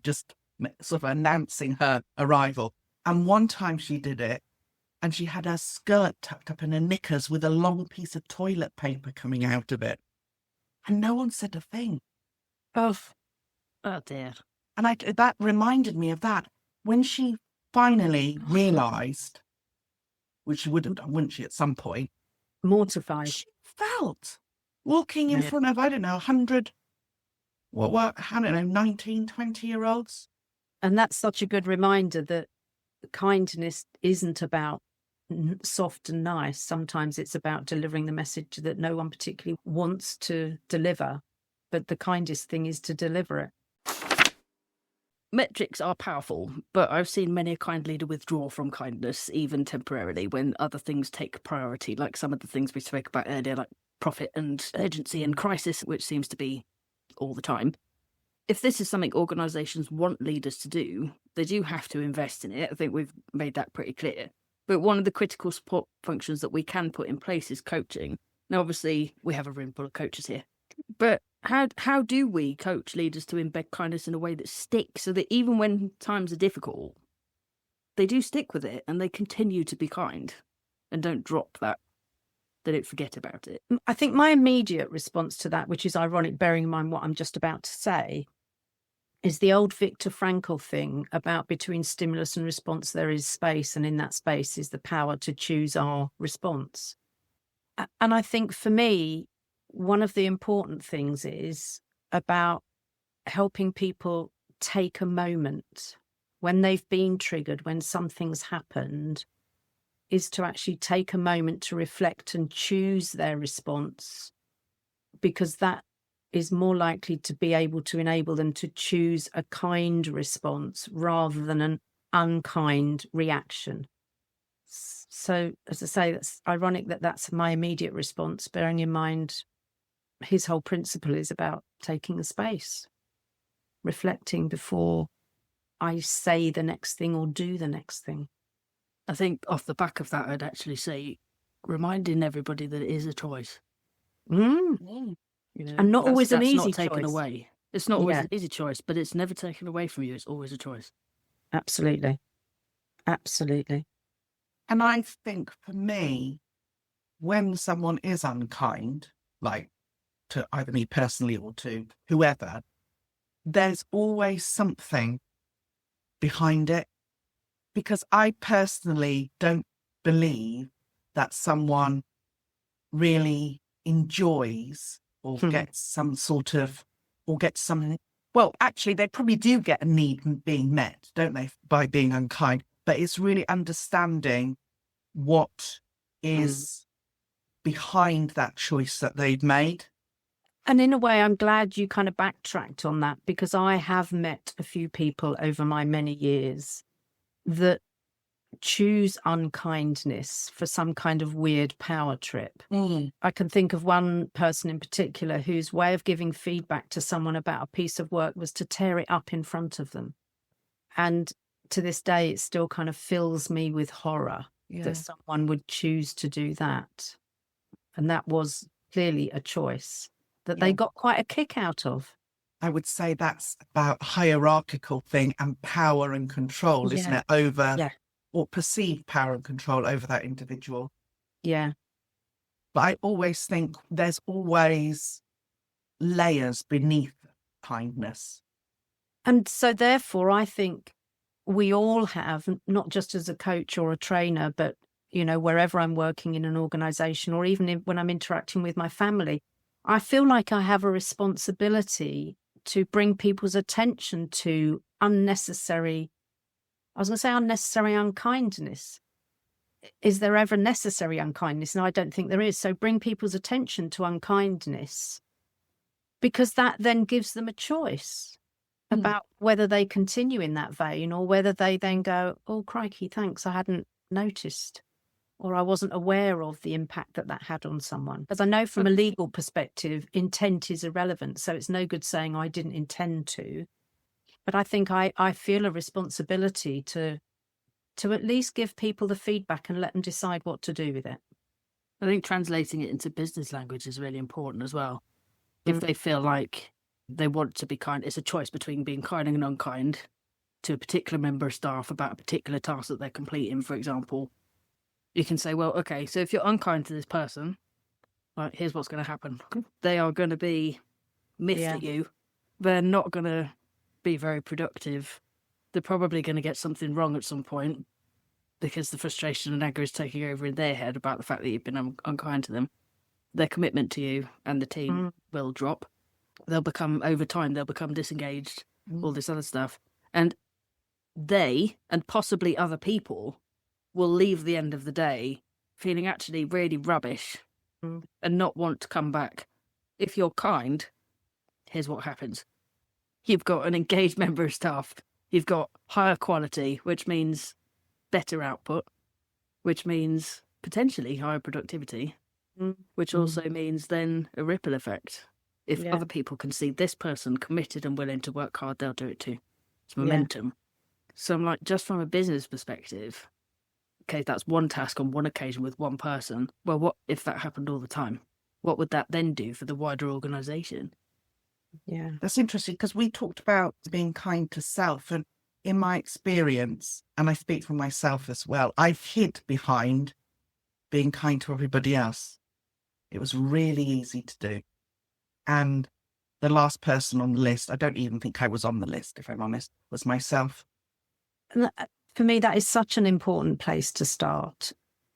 just sort of announcing her arrival. And one time she did it, and she had her skirt tucked up in her knickers with a long piece of toilet paper coming out of it. And no one said a thing. Oh dear. And that reminded me of that. When she finally realised, which she would have done, wouldn't she, at some point? Mortified. She felt walking in front of, 100, 19, 20-year-olds. And that's such a good reminder that kindness isn't about soft and nice. Sometimes it's about delivering the message that no one particularly wants to deliver, but the kindest thing is to deliver it. Metrics are powerful, but I've seen many a kind leader withdraw from kindness, even temporarily, when other things take priority, like some of the things we spoke about earlier, like profit and urgency and crisis, which seems to be all the time. If this is something organisations want leaders to do, they do have to invest in it. I think we've made that pretty clear. But one of the critical support functions that we can put in place is coaching. Now, obviously, we have a room full of coaches here. But how do we coach leaders to embed kindness in a way that sticks, so that even when times are difficult, they do stick with it and they continue to be kind and don't drop that? They don't forget about it. I think my immediate response to that, which is ironic, bearing in mind what I'm just about to say, is the old Viktor Frankl thing about between stimulus and response, there is space, and in that space is the power to choose our response. And I think for me, one of the important things is about helping people take a moment when they've been triggered, when something's happened, is to actually take a moment to reflect and choose their response, because that is more likely to be able to enable them to choose a kind response rather than an unkind reaction. So, as I say, that's ironic that that's my immediate response, bearing in mind his whole principle is about taking a space, reflecting before I say the next thing or do the next thing. I think off the back of that, I'd actually say reminding everybody that it is a choice. And not always an easy choice. Not taken away. It's not always an easy choice, but it's never taken away from you. It's always a choice. Absolutely. Absolutely. And I think for me, when someone is unkind, like to either me personally or to whoever, there's always something behind it. Because I personally don't believe that someone really enjoys or gets some sort of, or gets something. Well, actually, they probably do get a need being met, don't they, by being unkind. But it's really understanding what is behind that choice that they've made. And in a way, I'm glad you kind of backtracked on that, because I have met a few people over my many years that choose unkindness for some kind of weird power trip. I can think of one person in particular whose way of giving feedback to someone about a piece of work was to tear it up in front of them. And to this day, it still kind of fills me with horror that someone would choose to do that. And that was clearly a choice that they got quite a kick out of. I would say that's about hierarchical thing and power and control, isn't it? Over, or perceived power and control over that individual. Yeah. But I always think there's always layers beneath kindness. And so therefore, I think we all have, not just as a coach or a trainer, but, wherever I'm working in an organization, or even when I'm interacting with my family, I feel like I have a responsibility to bring people's attention to unnecessary unkindness. Is there ever necessary unkindness? No, I don't think there is. So bring people's attention to unkindness, because that then gives them a choice about whether they continue in that vein or whether they then go, oh, crikey, thanks, I hadn't noticed. or I wasn't aware of the impact that that had on someone. Because I know from a legal perspective, intent is irrelevant. So it's no good saying I didn't intend to. But I think I feel a responsibility to at least give people the feedback and let them decide what to do with it. I think translating it into business language is really important as well. If they feel like they want to be kind, it's a choice between being kind and unkind to a particular member of staff about a particular task that they're completing, for example. You can say, well, okay, so if you're unkind to this person, right, here's what's going to happen. They are going to be miffed at you. They're not going to be very productive. They're probably going to get something wrong at some point because the frustration and anger is taking over in their head about the fact that you've been unkind to them. Their commitment to you and the team will drop. They'll become, over time, they'll become disengaged, all this other stuff. And they, and possibly other people, will leave the end of the day feeling actually really rubbish and not want to come back. If you're kind, here's what happens. You've got an engaged member of staff. You've got higher quality, which means better output, which means potentially higher productivity, which also means then a ripple effect. If other people can see this person committed and willing to work hard, they'll do it too. It's momentum. So I'm like, just from a business perspective, okay, that's one task on one occasion with one person. Well, what if that happened all the time? What would that then do for the wider organisation? Yeah. That's interesting because we talked about being kind to self, and in my experience, and I speak for myself as well, I've hid behind being kind to everybody else. It was really easy to do. And the last person on the list, I don't even think I was on the list, if I'm honest, was myself. And for me, that is such an important place to start.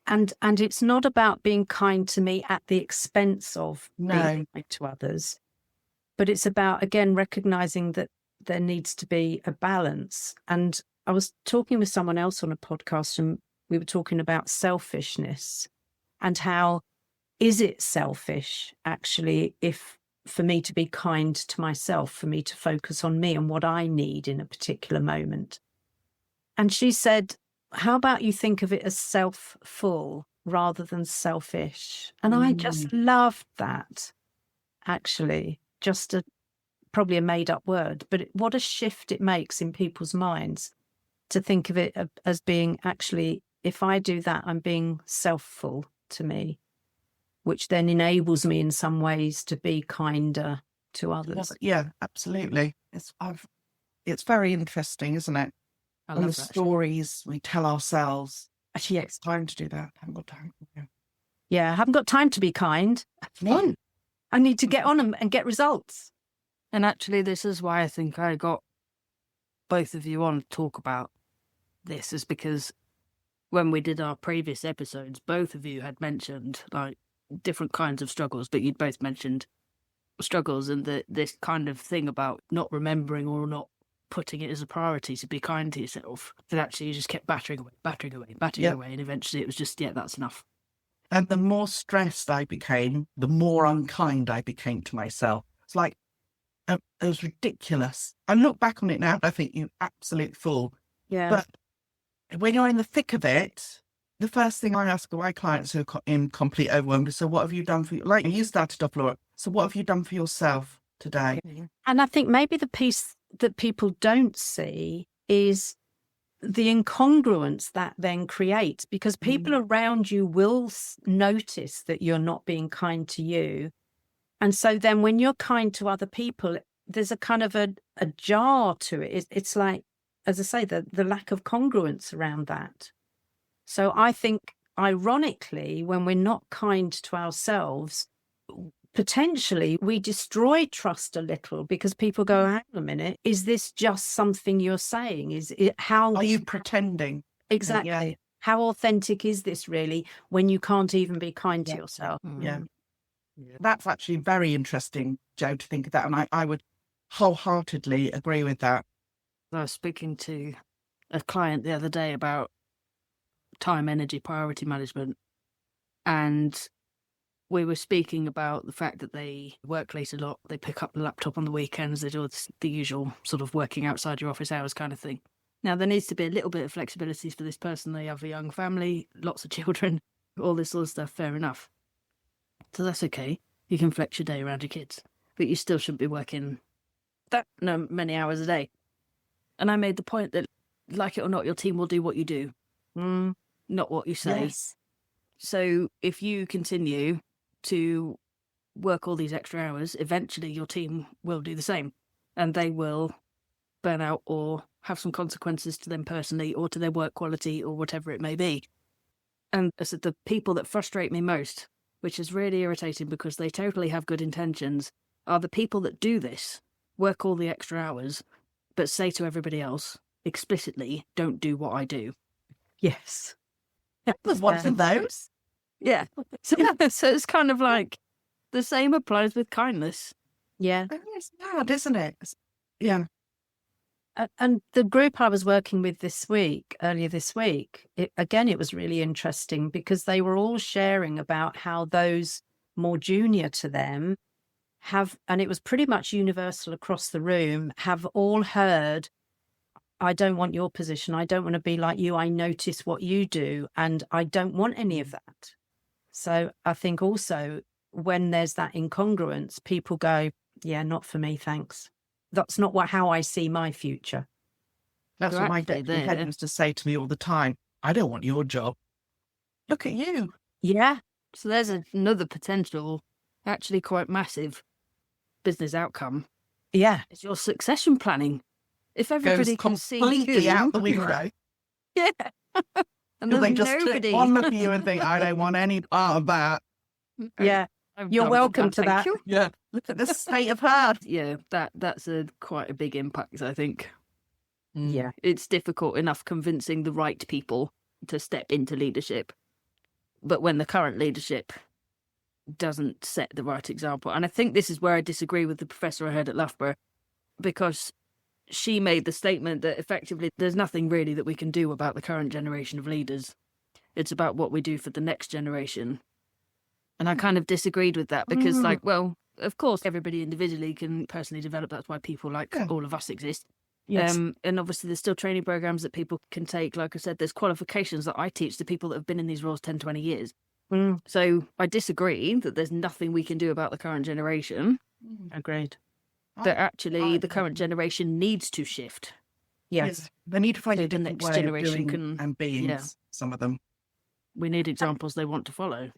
And it's not about being kind to me at the expense of being kind to others. But it's about, again, recognizing that there needs to be a balance. And I was talking with someone else on a podcast, and we were talking about selfishness and how is it selfish, actually, if for me to be kind to myself, for me to focus on me and what I need in a particular moment. And she said, how about you think of it as self-full rather than selfish? And I just loved that, actually. Just probably a made-up word, but what a shift it makes in people's minds to think of it as being, actually, if I do that, I'm being self-full to me, which then enables me in some ways to be kinder to others. Yeah, absolutely. It's very interesting, isn't it? I And love the that. stories we tell ourselves. Actually, It's time to do that. I haven't got time. yeah, I haven't got time to be kind. No. I need to get on and get results. And actually, this is why I think I got both of you on to talk about this, is because when we did our previous episodes, both of you had mentioned like different kinds of struggles, but you'd both mentioned struggles and this kind of thing about not remembering or not putting it as a priority to be kind to yourself. That actually you just kept battering away, and eventually it was just, that's enough. And the more stressed I became, the more unkind I became to myself. It's like, it was ridiculous. I look back on it now and I think, you absolute fool. Yeah. But when you're in the thick of it, the first thing I ask my clients who are in complete overwhelm is, so what have you done for you? Like you started off, Laura. So what have you done for yourself today? And I think maybe the piece that people don't see is the incongruence that then creates, because people around you will notice that you're not being kind to you. And so then when you're kind to other people, there's a kind of a jar to it. It's like, as I say, the lack of congruence around that. So I think, ironically, when we're not kind to ourselves, potentially we destroy trust a little, because people go, hang on a minute, is this just something you're saying? Is it how Are you pretending? exactly? Yeah. How authentic is this really when you can't even be kind to yourself? Yeah. That's actually very interesting, Jo, to think of that. And I would wholeheartedly agree with that. I was speaking to a client the other day about time, energy, priority management, and we were speaking about the fact that they work late a lot. They pick up the laptop on the weekends. They do the usual sort of working outside your office hours kind of thing. Now, there needs to be a little bit of flexibility for this person. They have a young family, lots of children. all this sort of stuff, fair enough. So that's okay. You can flex your day around your kids, but you still shouldn't be working that many hours a day. And I made the point that, like it or not, your team will do what you do, not what you say. Yes. So if you continue to work all these extra hours, eventually your team will do the same, and they will burn out or have some consequences to them personally or to their work quality or whatever it may be. And I said the people that frustrate me most, which is really irritating because they totally have good intentions, are the people that do this, work all the extra hours, but say to everybody else explicitly, don't do what I do. Yes. There's one of those. Yeah. So it's kind of like the same applies with kindness. Yeah. It's mad, isn't it? Yeah. And the group I was working with earlier this week, it was really interesting because they were all sharing about how those more junior to them have, and it was pretty much universal across the room, have all heard, I don't want your position. I don't want to be like you. I notice what you do and I don't want any of that. So I think also when there's that incongruence, people go, yeah, not for me, thanks. That's not how I see my future. That's what my deputy head used to say to me all the time. I don't want your job. Look at you. Yeah. So there's another potential, actually quite massive business outcome. Yeah. It's your succession planning. If everybody can see completely you, out the window. yeah. And They there's just nobody. one look at you and think, I don't want any part of that. Yeah. You're welcome to that. Yeah. Look at the state of her. Yeah, that's quite a big impact, I think. Yeah. It's difficult enough convincing the right people to step into leadership. But when the current leadership doesn't set the right example, and I think this is where I disagree with the professor I heard at Loughborough, because she made the statement that effectively there's nothing really that we can do about the current generation of leaders. It's about what we do for the next generation. And I kind of disagreed with that because, like, well, of course, everybody individually can personally develop. That's why people like all of us exist. Yes. And obviously there's still training programs that people can take. Like I said, there's qualifications that I teach to people that have been in these roles 10, 20 years. So I disagree that there's nothing we can do about the current generation. Agreed. That actually the current generation needs to shift. Yes. They need to find So a the different next way generation of doing can- and being yeah. some of them. We need examples they want to follow.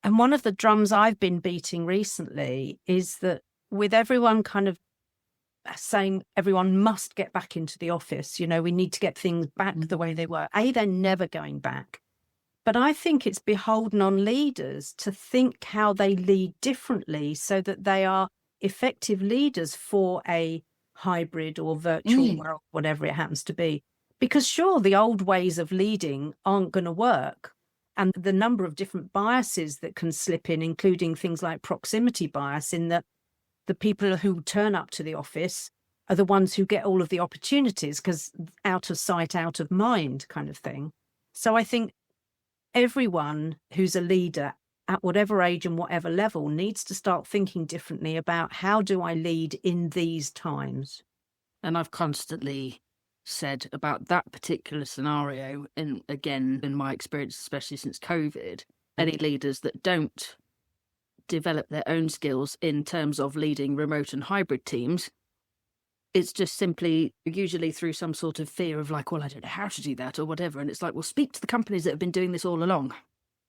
And one of the drums I've been beating recently is that with everyone kind of saying everyone must get back into the office, we need to get things back the way they were. They're never going back. But I think it's beholden on leaders to think how they lead differently so that they are effective leaders for a hybrid or virtual world, whatever it happens to be. Because sure, the old ways of leading aren't going to work. And the number of different biases that can slip in, including things like proximity bias, in that the people who turn up to the office are the ones who get all of the opportunities because out of sight, out of mind kind of thing. So I think everyone who's a leader at whatever age and whatever level needs to start thinking differently about how do I lead in these times. And I've constantly said about that particular scenario, and again, in my experience, especially since COVID, any leaders that don't develop their own skills in terms of leading remote and hybrid teams, it's just simply usually through some sort of fear of like, well, I don't know how to do that or whatever. And it's like, well, speak to the companies that have been doing this all along.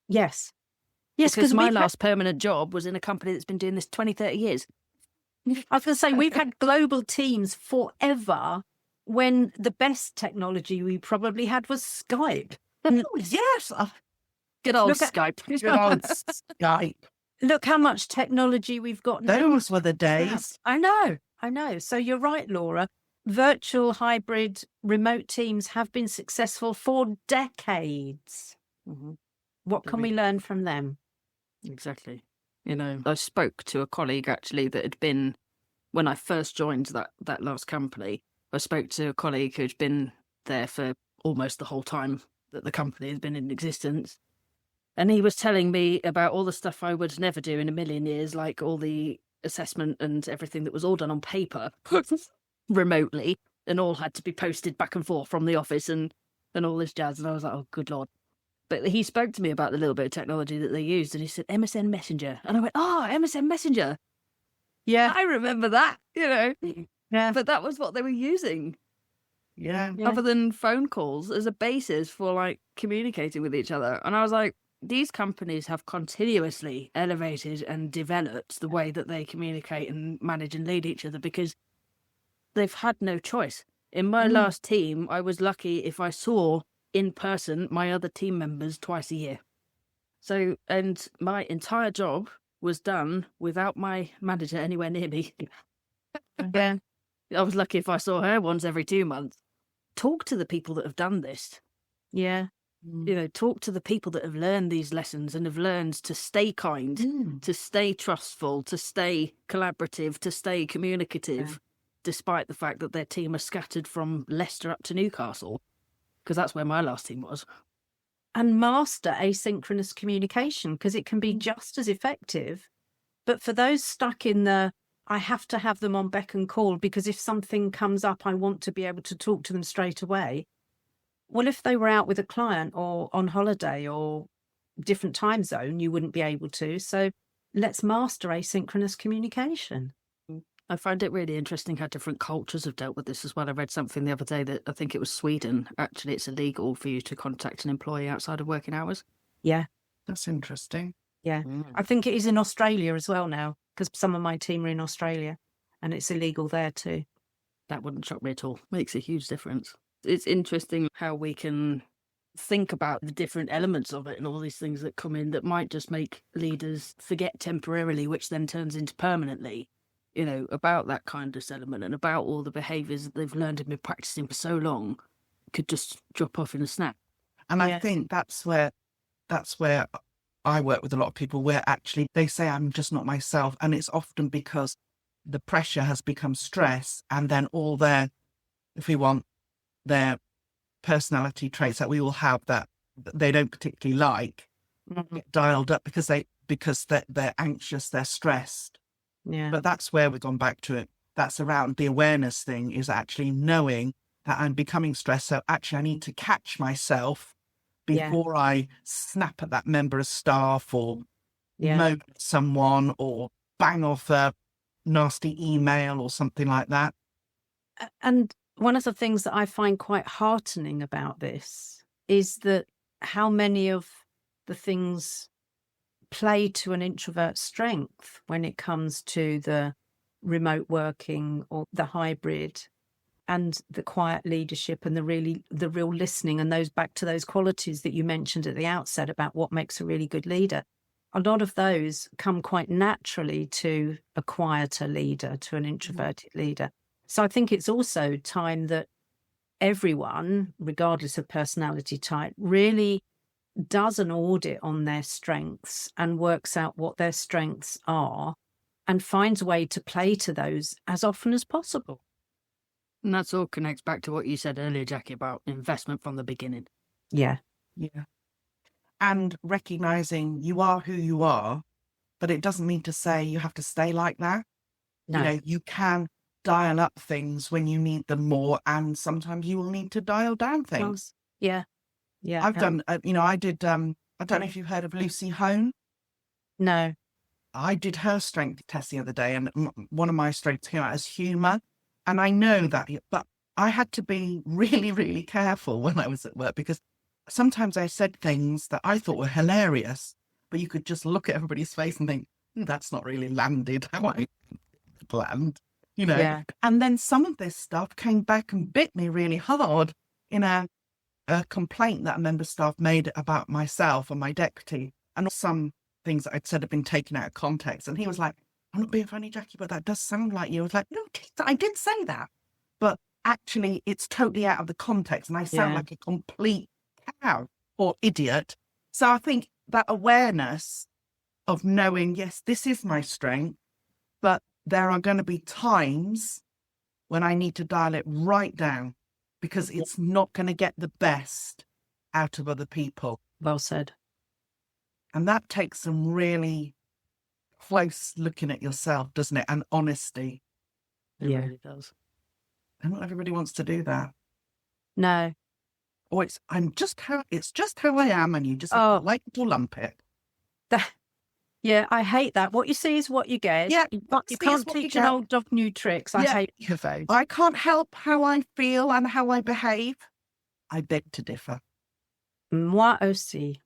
Yes. Yes, because my last permanent job was in a company that's been doing this 20, 30 years. I was going to say, we've had global teams forever when the best technology we probably had was Skype. Oh, yes. Good old Skype. Good old Skype. Look how much technology we've got now. Those were the days. I know. So you're right, Laura. Virtual, hybrid, remote teams have been successful for decades. What can we learn from them? Exactly. I spoke to a colleague actually that had been, when I first joined that last company, I spoke to a colleague who'd been there for almost the whole time that the company had been in existence. And he was telling me about all the stuff I would never do in a million years, like all the assessment and everything that was all done on paper remotely and all had to be posted back and forth from the office and all this jazz. And I was like, oh, good Lord. But he spoke to me about the little bit of technology that they used, and he said MSN Messenger. And I went, oh, MSN Messenger. Yeah. I remember that, Yeah. But that was what they were using. Yeah. Other than phone calls as a basis for like communicating with each other. And I was like, these companies have continuously elevated and developed the way that they communicate and manage and lead each other because they've had no choice. In my last team, I was lucky if I saw in person my other team members twice a year. So, and my entire job was done without my manager anywhere near me. Yeah. I was lucky if I saw her once every 2 months. Talk to the people that have done this. Yeah. Talk to the people that have learned these lessons and have learned to stay kind, to stay trustful, to stay collaborative, to stay communicative, despite the fact that their team are scattered from Leicester up to Newcastle, because that's where my last team was. And master asynchronous communication, because it can be just as effective. But for those stuck in the, I have to have them on beck and call, because if something comes up, I want to be able to talk to them straight away. Well, if they were out with a client or on holiday or different time zone, you wouldn't be able to. So let's master asynchronous communication. I find it really interesting how different cultures have dealt with this as well. I read something the other day that I think it was Sweden. Actually, it's illegal for you to contact an employee outside of working hours. Yeah. That's interesting. Yeah. I think it is in Australia as well now, because some of my team are in Australia and it's illegal there too. That wouldn't shock me at all. Makes a huge difference. It's interesting how we can think about the different elements of it and all these things that come in that might just make leaders forget temporarily, which then turns into permanently, about that kindness element and about all the behaviours that they've learned and been practicing for so long could just drop off in a snap. And I think that's where I work with a lot of people where actually they say, I'm just not myself. And it's often because the pressure has become stress, and then all their personality traits that we all have that they don't particularly like get dialed up because they're anxious, they're stressed. Yeah. But that's where we've gone back to it. That's around the awareness thing, is actually knowing that I'm becoming stressed. So actually I need to catch myself before I snap at that member of staff or moan at someone or bang off a nasty email or something like that. And one of the things that I find quite heartening about this is that how many of the things play to an introvert's strength when it comes to the remote working or the hybrid and the quiet leadership and the real listening, and those back to those qualities that you mentioned at the outset about what makes a really good leader. A lot of those come quite naturally to a quieter leader, to an introverted leader. So I think it's also time that everyone, regardless of personality type, really does an audit on their strengths and works out what their strengths are and finds a way to play to those as often as possible. And that's all connects back to what you said earlier, Jacqui, about investment from the beginning. Yeah. Yeah. And recognizing you are who you are, but it doesn't mean to say you have to stay like that. No. You can dial up things when you need them more, and sometimes you will need to dial down things. Yeah. Yeah. I've done, I did, I don't know if you've heard of Lucy Hone. No. I did her strength test the other day, and one of my strengths came out as humour. And I know that, but I had to be really, really careful when I was at work, because sometimes I said things that I thought were hilarious, but you could just look at everybody's face and think, that's not really landed how I planned, Yeah. And then some of this stuff came back and bit me really hard in a complaint that a member of staff made about myself and my deputy, and some things that I'd said had been taken out of context. And he was like, I'm not being funny, Jacqui, but that does sound like you. I was like, no, I did say that. But actually, it's totally out of the context. And I sound like a complete cow or idiot. So I think that awareness of knowing, yes, this is my strength, but there are going to be times when I need to dial it right down, because it's not going to get the best out of other people. Well said. And that takes some really close looking at yourself, doesn't it? And honesty. It really does. And not everybody wants to do that. No. or it's just how I am, and you just Oh. like it or lump it. Yeah, I hate that. What you see is what you get. Yeah, you see can't is what you teach an get. old dog new tricks. I hate those. I can't help how I feel and how I behave. I beg to differ. Moi aussi.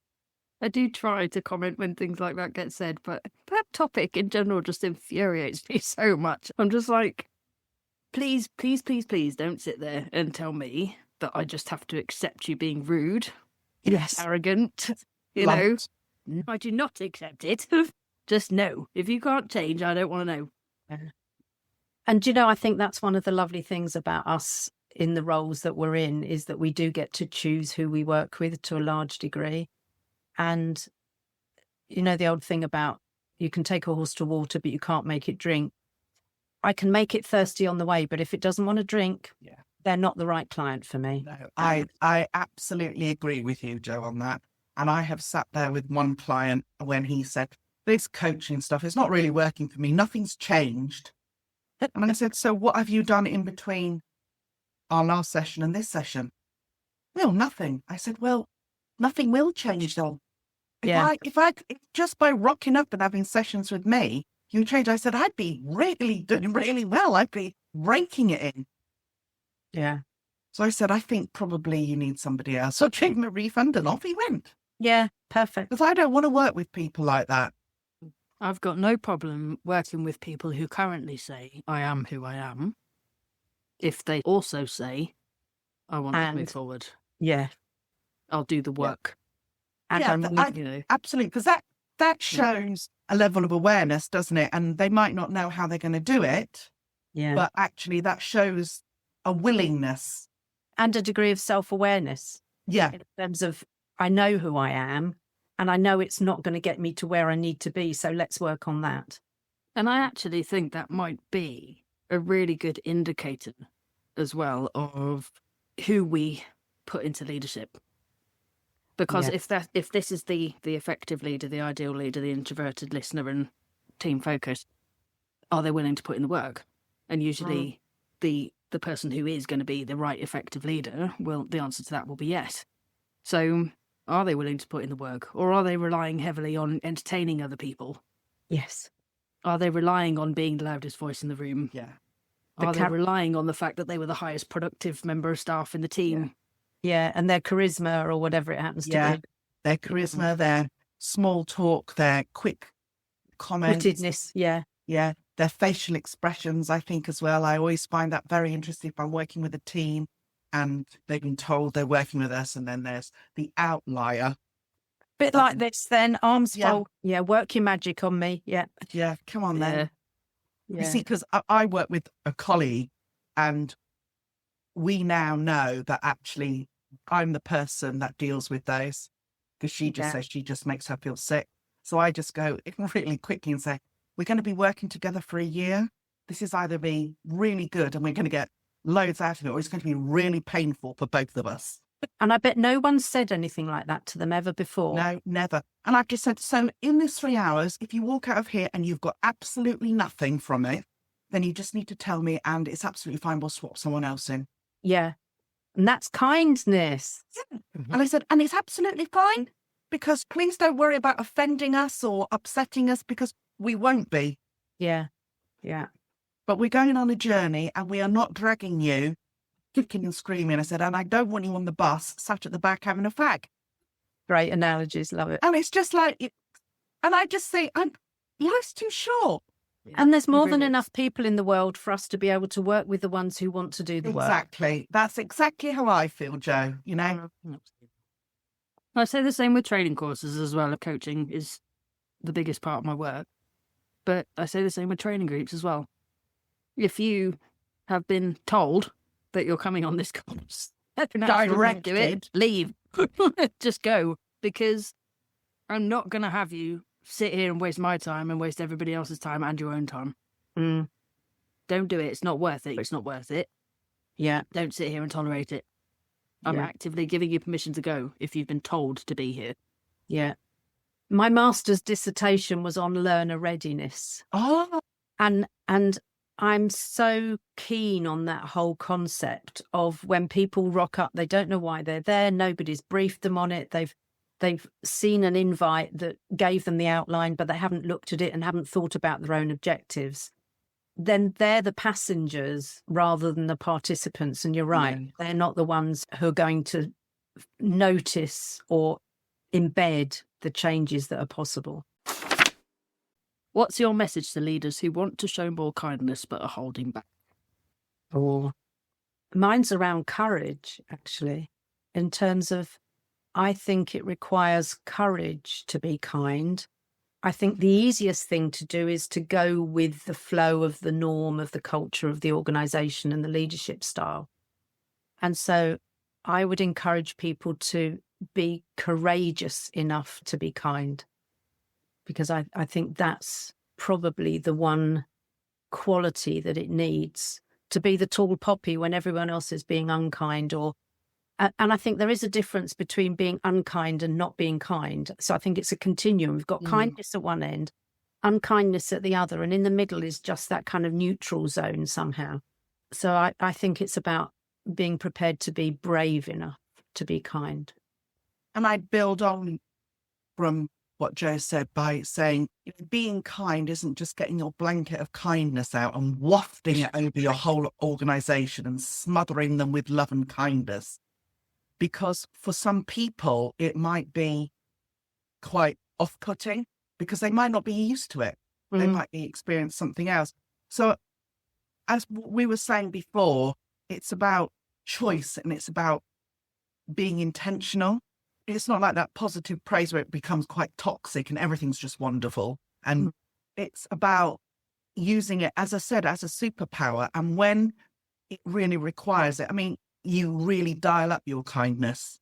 I do try to comment when things like that get said, but that topic in general just infuriates me so much. I'm just like, please, please, please, please don't sit there and tell me that I just have to accept you being rude, Yes. arrogant, you know. I do not accept it. Just no. If you can't change, I don't want to know. And, you know, I think that's one of the lovely things about us in the roles that we're in, is that we do get to choose who we work with to a large degree. And, you know, the old thing about you can take a horse to water, but you can't make it drink. I can make it thirsty on the way, but if it doesn't want to drink, they're not the right client for me. No, I absolutely agree with you, Jo, on that. And I have sat there with one client when he said, this coaching stuff is not really working for me. Nothing's changed. And I said, so what have you done in between our last session and this session? Well, nothing. I said, well, nothing will change though. If I just by rocking up and having sessions with me, you change. I said, I'd be really doing really well. I'd be raking it in. Yeah. So I said, I think probably you need somebody else. So I gave him a refund and off he went. Yeah, perfect. Because I don't want to work with people like that. I've got no problem working with people who currently say, I am who I am, if they also say, I want to move forward. Yeah. I'll do the work. And absolutely. Because that shows a level of awareness, doesn't it? And they might not know how they're going to do it. Yeah. But actually that shows a willingness. And a degree of self-awareness. Yeah. In terms of, I know who I am, and I know it's not going to get me to where I need to be, so let's work on that. And I actually think that might be a really good indicator as well of who we put into leadership. Because if this is the effective leader, the ideal leader, the introverted listener and team focused, are they willing to put in the work? And usually the person who is going to be the right effective leader, well, the answer to that will be yes. So are they willing to put in the work, or are they relying heavily on entertaining other people? Yes. Are they relying on being the loudest voice in the room? Yeah. Are they relying on the fact that they were the highest productive member of staff in the team? Yeah, and their charisma or whatever it happens to be. Their charisma, their small talk, their quick comments. Wittedness, yeah. Yeah, their facial expressions, I think, as well. I always find that very interesting if I'm working with a team and they've been told they're working with us, and then there's the outlier. Bit like this then, arms fold. Yeah, work your magic on me. Yeah. Yeah, come on then. Yeah. You see, because I work with a colleague and we now know that actually I'm the person that deals with those, because she just says she just makes her feel sick. So I just go really quickly and say, we're going to be working together for a year. This is either be really good and we're going to get loads out of it, or it's going to be really painful for both of us. And I bet no one said anything like that to them ever before. No, never. And I've just said, so in this 3 hours, if you walk out of here and you've got absolutely nothing from it, then you just need to tell me and it's absolutely fine. We'll swap someone else in. Yeah. And that's kindness. Yeah. And I said, and it's absolutely fine, because please don't worry about offending us or upsetting us, because we won't be. Yeah. Yeah. But we're going on a journey and we are not dragging you kicking and screaming. I said, and I don't want you on the bus sat at the back having a fag. Great analogies. Love it. And it's just like, and I just say, life's too short. Yeah, and there's more than enough people in the world for us to be able to work with the ones who want to do the work. Exactly. That's exactly how I feel, Jo, you know. I say the same with training courses as well. Coaching is the biggest part of my work. But I say the same with training groups as well. If you have been told that you're coming on this course, directed, do it, leave. Just go. Because I'm not going to have you sit here and waste my time and waste everybody else's time and your own time. Don't do it. It's not worth it. It's not worth it. Yeah. Don't sit here and tolerate it. I'm actively giving you permission to go if you've been told to be here. Yeah. My master's dissertation was on learner readiness. Oh. And I'm so keen on that whole concept of when people rock up, they don't know why they're there. Nobody's briefed them on it. They've seen an invite that gave them the outline, but they haven't looked at it and haven't thought about their own objectives. Then they're the passengers rather than the participants. And you're right, they're not the ones who are going to notice or embed the changes that are possible. What's your message to leaders who want to show more kindness but are holding back? Or mine's around courage, actually, in terms of, I think it requires courage to be kind. I think the easiest thing to do is to go with the flow of the norm of the culture of the organisation and the leadership style. And so I would encourage people to be courageous enough to be kind, because I think that's probably the one quality that it needs to be the tall poppy when everyone else is being unkind. And I think there is a difference between being unkind and not being kind. So I think it's a continuum. We've got kindness at one end, unkindness at the other, and in the middle is just that kind of neutral zone somehow. So I think it's about being prepared to be brave enough to be kind. And I'd build on from what Jo said by saying, being kind isn't just getting your blanket of kindness out and wafting it over your whole organisation and smothering them with love and kindness. Because for some people, it might be quite off-putting because they might not be used to it. They might be experiencing something else. So as we were saying before, it's about choice and it's about being intentional. It's not like that positive praise where it becomes quite toxic and everything's just wonderful. And it's about using it, as I said, as a superpower. And when it really requires it, I mean, you really dial up your kindness.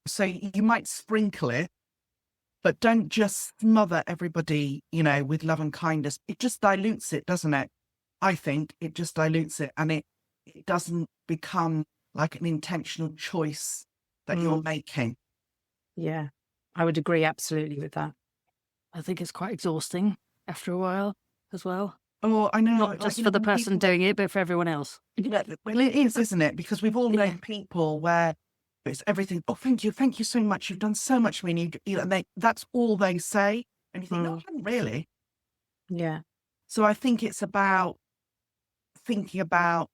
So you might sprinkle it, but don't just smother everybody, with love and kindness. It just dilutes it, doesn't it? I think it just dilutes it, and it doesn't become like an intentional choice that you're making. Yeah, I would agree absolutely with that. I think it's quite exhausting after a while as well. Oh, I know. Not just for the person doing it, but for everyone else. Well, it is, isn't it? Because we've all known people where it's everything. Oh, thank you so much. You've done so much for me. And that's all they say. And you think, no, I haven't really. Yeah. So I think it's about thinking about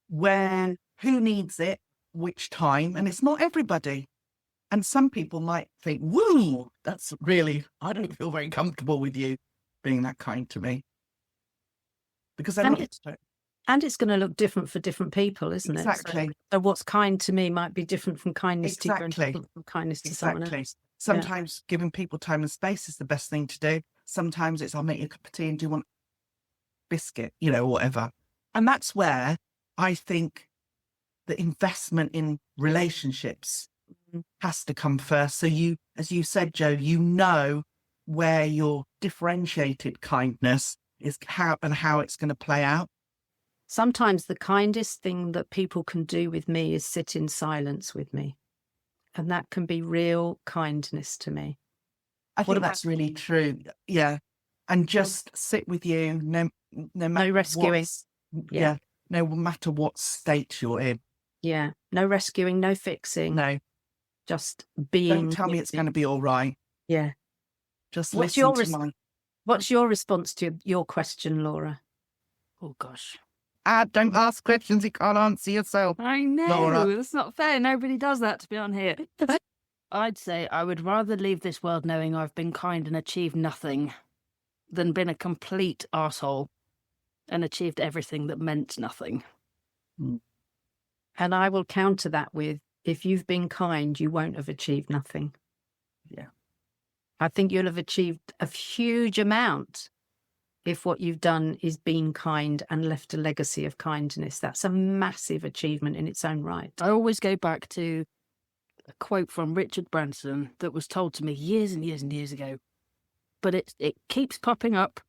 who needs it, which time. And it's not everybody. And some people might think, woo, that's really, I don't feel very comfortable with you being that kind to me. Because and it's going to look different for different people, isn't it? Exactly. So what's kind to me might be different from kindness to you and different from kindness to someone else. Sometimes giving people time and space is the best thing to do. Sometimes it's, I'll make you a cup of tea and do you want biscuit, or whatever. And that's where I think the investment in relationships has to come first. So you, as you said, Jo, where your differentiated kindness is how it's going to play out. Sometimes the kindest thing that people can do with me is sit in silence with me. And that can be real kindness to me. I think that's really true. Yeah. And just sit with you, no matter rescuing. No matter what state you're in. Yeah. No rescuing, no fixing. No. Just being. Don't tell me it's going to be all right. Yeah. Just What's your response to your question, Laura? Oh, gosh. Don't ask questions you can't answer yourself. I know. Laura. That's not fair. Nobody does that to be on here. I'd say I would rather leave this world knowing I've been kind and achieved nothing than been a complete arsehole and achieved everything that meant nothing. And I will counter that with, if you've been kind, you won't have achieved nothing. Yeah. I think you'll have achieved a huge amount if what you've done is been kind and left a legacy of kindness. That's a massive achievement in its own right. I always go back to a quote from Richard Branson that was told to me years and years and years ago. But it keeps popping up,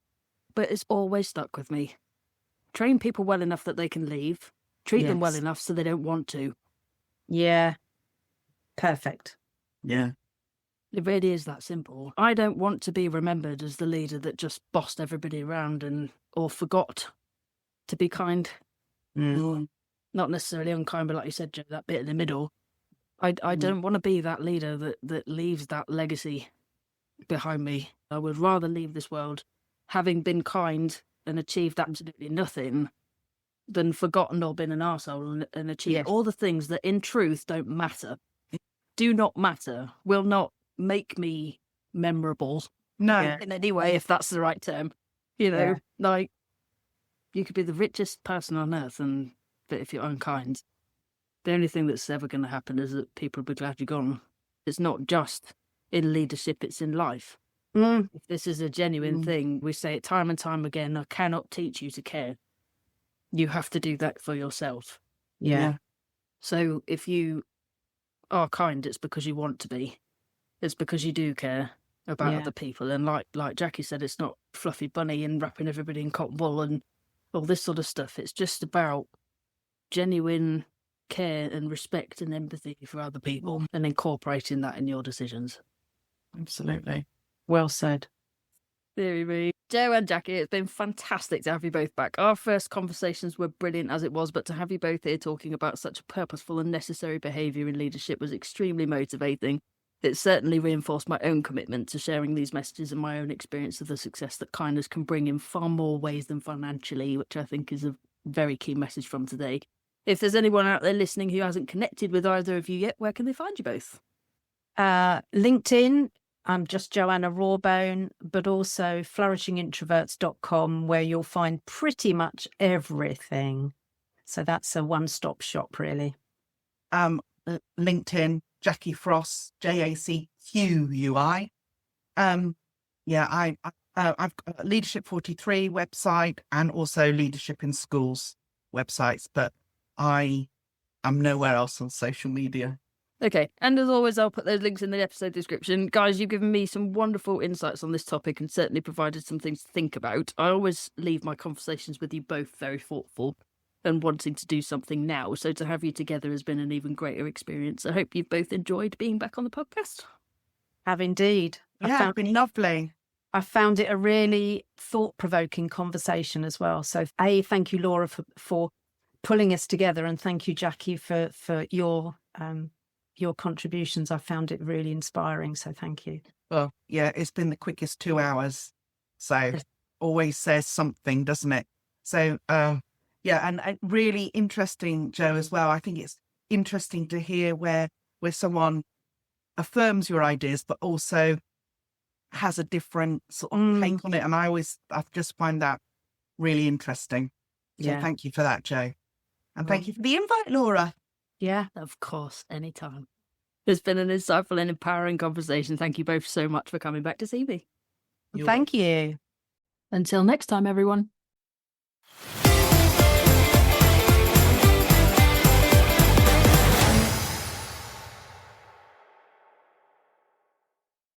but it's always stuck with me. Train people well enough that they can leave. Treat them well enough so they don't want to. Yeah. Perfect. Yeah. It really is that simple. I don't want to be remembered as the leader that just bossed everybody around or forgot to be kind. Mm. Not necessarily unkind, but like you said, Joe, that bit in the middle. I don't want to be that leader that leaves that legacy behind me. I would rather leave this world having been kind and achieved absolutely nothing than forgotten or been an arsehole and achieved all the things that in truth don't matter. Do not matter. Will not make me memorable. No. In any way, if that's the right term. You know, like, you could be the richest person on earth, but if you're unkind, the only thing that's ever going to happen is that people will be glad you're gone. It's not just in leadership, it's in life. If this is a genuine thing, we say it time and time again, I cannot teach you to care. You have to do that for yourself. Yeah. So if you are kind, it's because you want to be. It's because you do care about other people. And like Jacqui said, it's not fluffy bunny and wrapping everybody in cotton wool and all this sort of stuff. It's just about genuine care and respect and empathy for other people and incorporating that in your decisions. Absolutely. Well said. Theory. Joe and Jacqui, it's been fantastic to have you both back. Our first conversations were brilliant as it was, but to have you both here talking about such a purposeful and necessary behaviour in leadership was extremely motivating. It certainly reinforced my own commitment to sharing these messages and my own experience of the success that kindness can bring in far more ways than financially, which I think is a very key message from today. If there's anyone out there listening who hasn't connected with either of you yet, where can they find you both? LinkedIn, I'm just Joanna Rawbone, but also flourishingintroverts.com, where you'll find pretty much everything. So that's a one-stop shop, really. LinkedIn, Jacqui Frost, JACQUI. I've got a Leadership 43 website and also Leadership in Schools websites, but I am nowhere else on social media. Okay, and as always, I'll put those links in the episode description. Guys, you've given me some wonderful insights on this topic and certainly provided some things to think about. I always leave my conversations with you both very thoughtful and wanting to do something now, so to have you together has been an even greater experience. I hope you've both enjoyed being back on the podcast. Have indeed. Yeah, it's been lovely. I found it a really thought-provoking conversation as well. So, thank you, Laura, for pulling us together, and thank you, Jacqui, for your contributions. I found it really inspiring, so thank you. Well, yeah, it's been the quickest 2 hours. So always says something, doesn't it? So, and really interesting, Joe, as well. I think it's interesting to hear where someone affirms your ideas, but also has a different sort of take on it. And I just find that really interesting. So thank you for that, Joe. And thank you for the invite, Laura. Yeah, of course, anytime. It's been an insightful and empowering conversation. Thank you both so much for coming back to see me. Thank you. Until next time, everyone.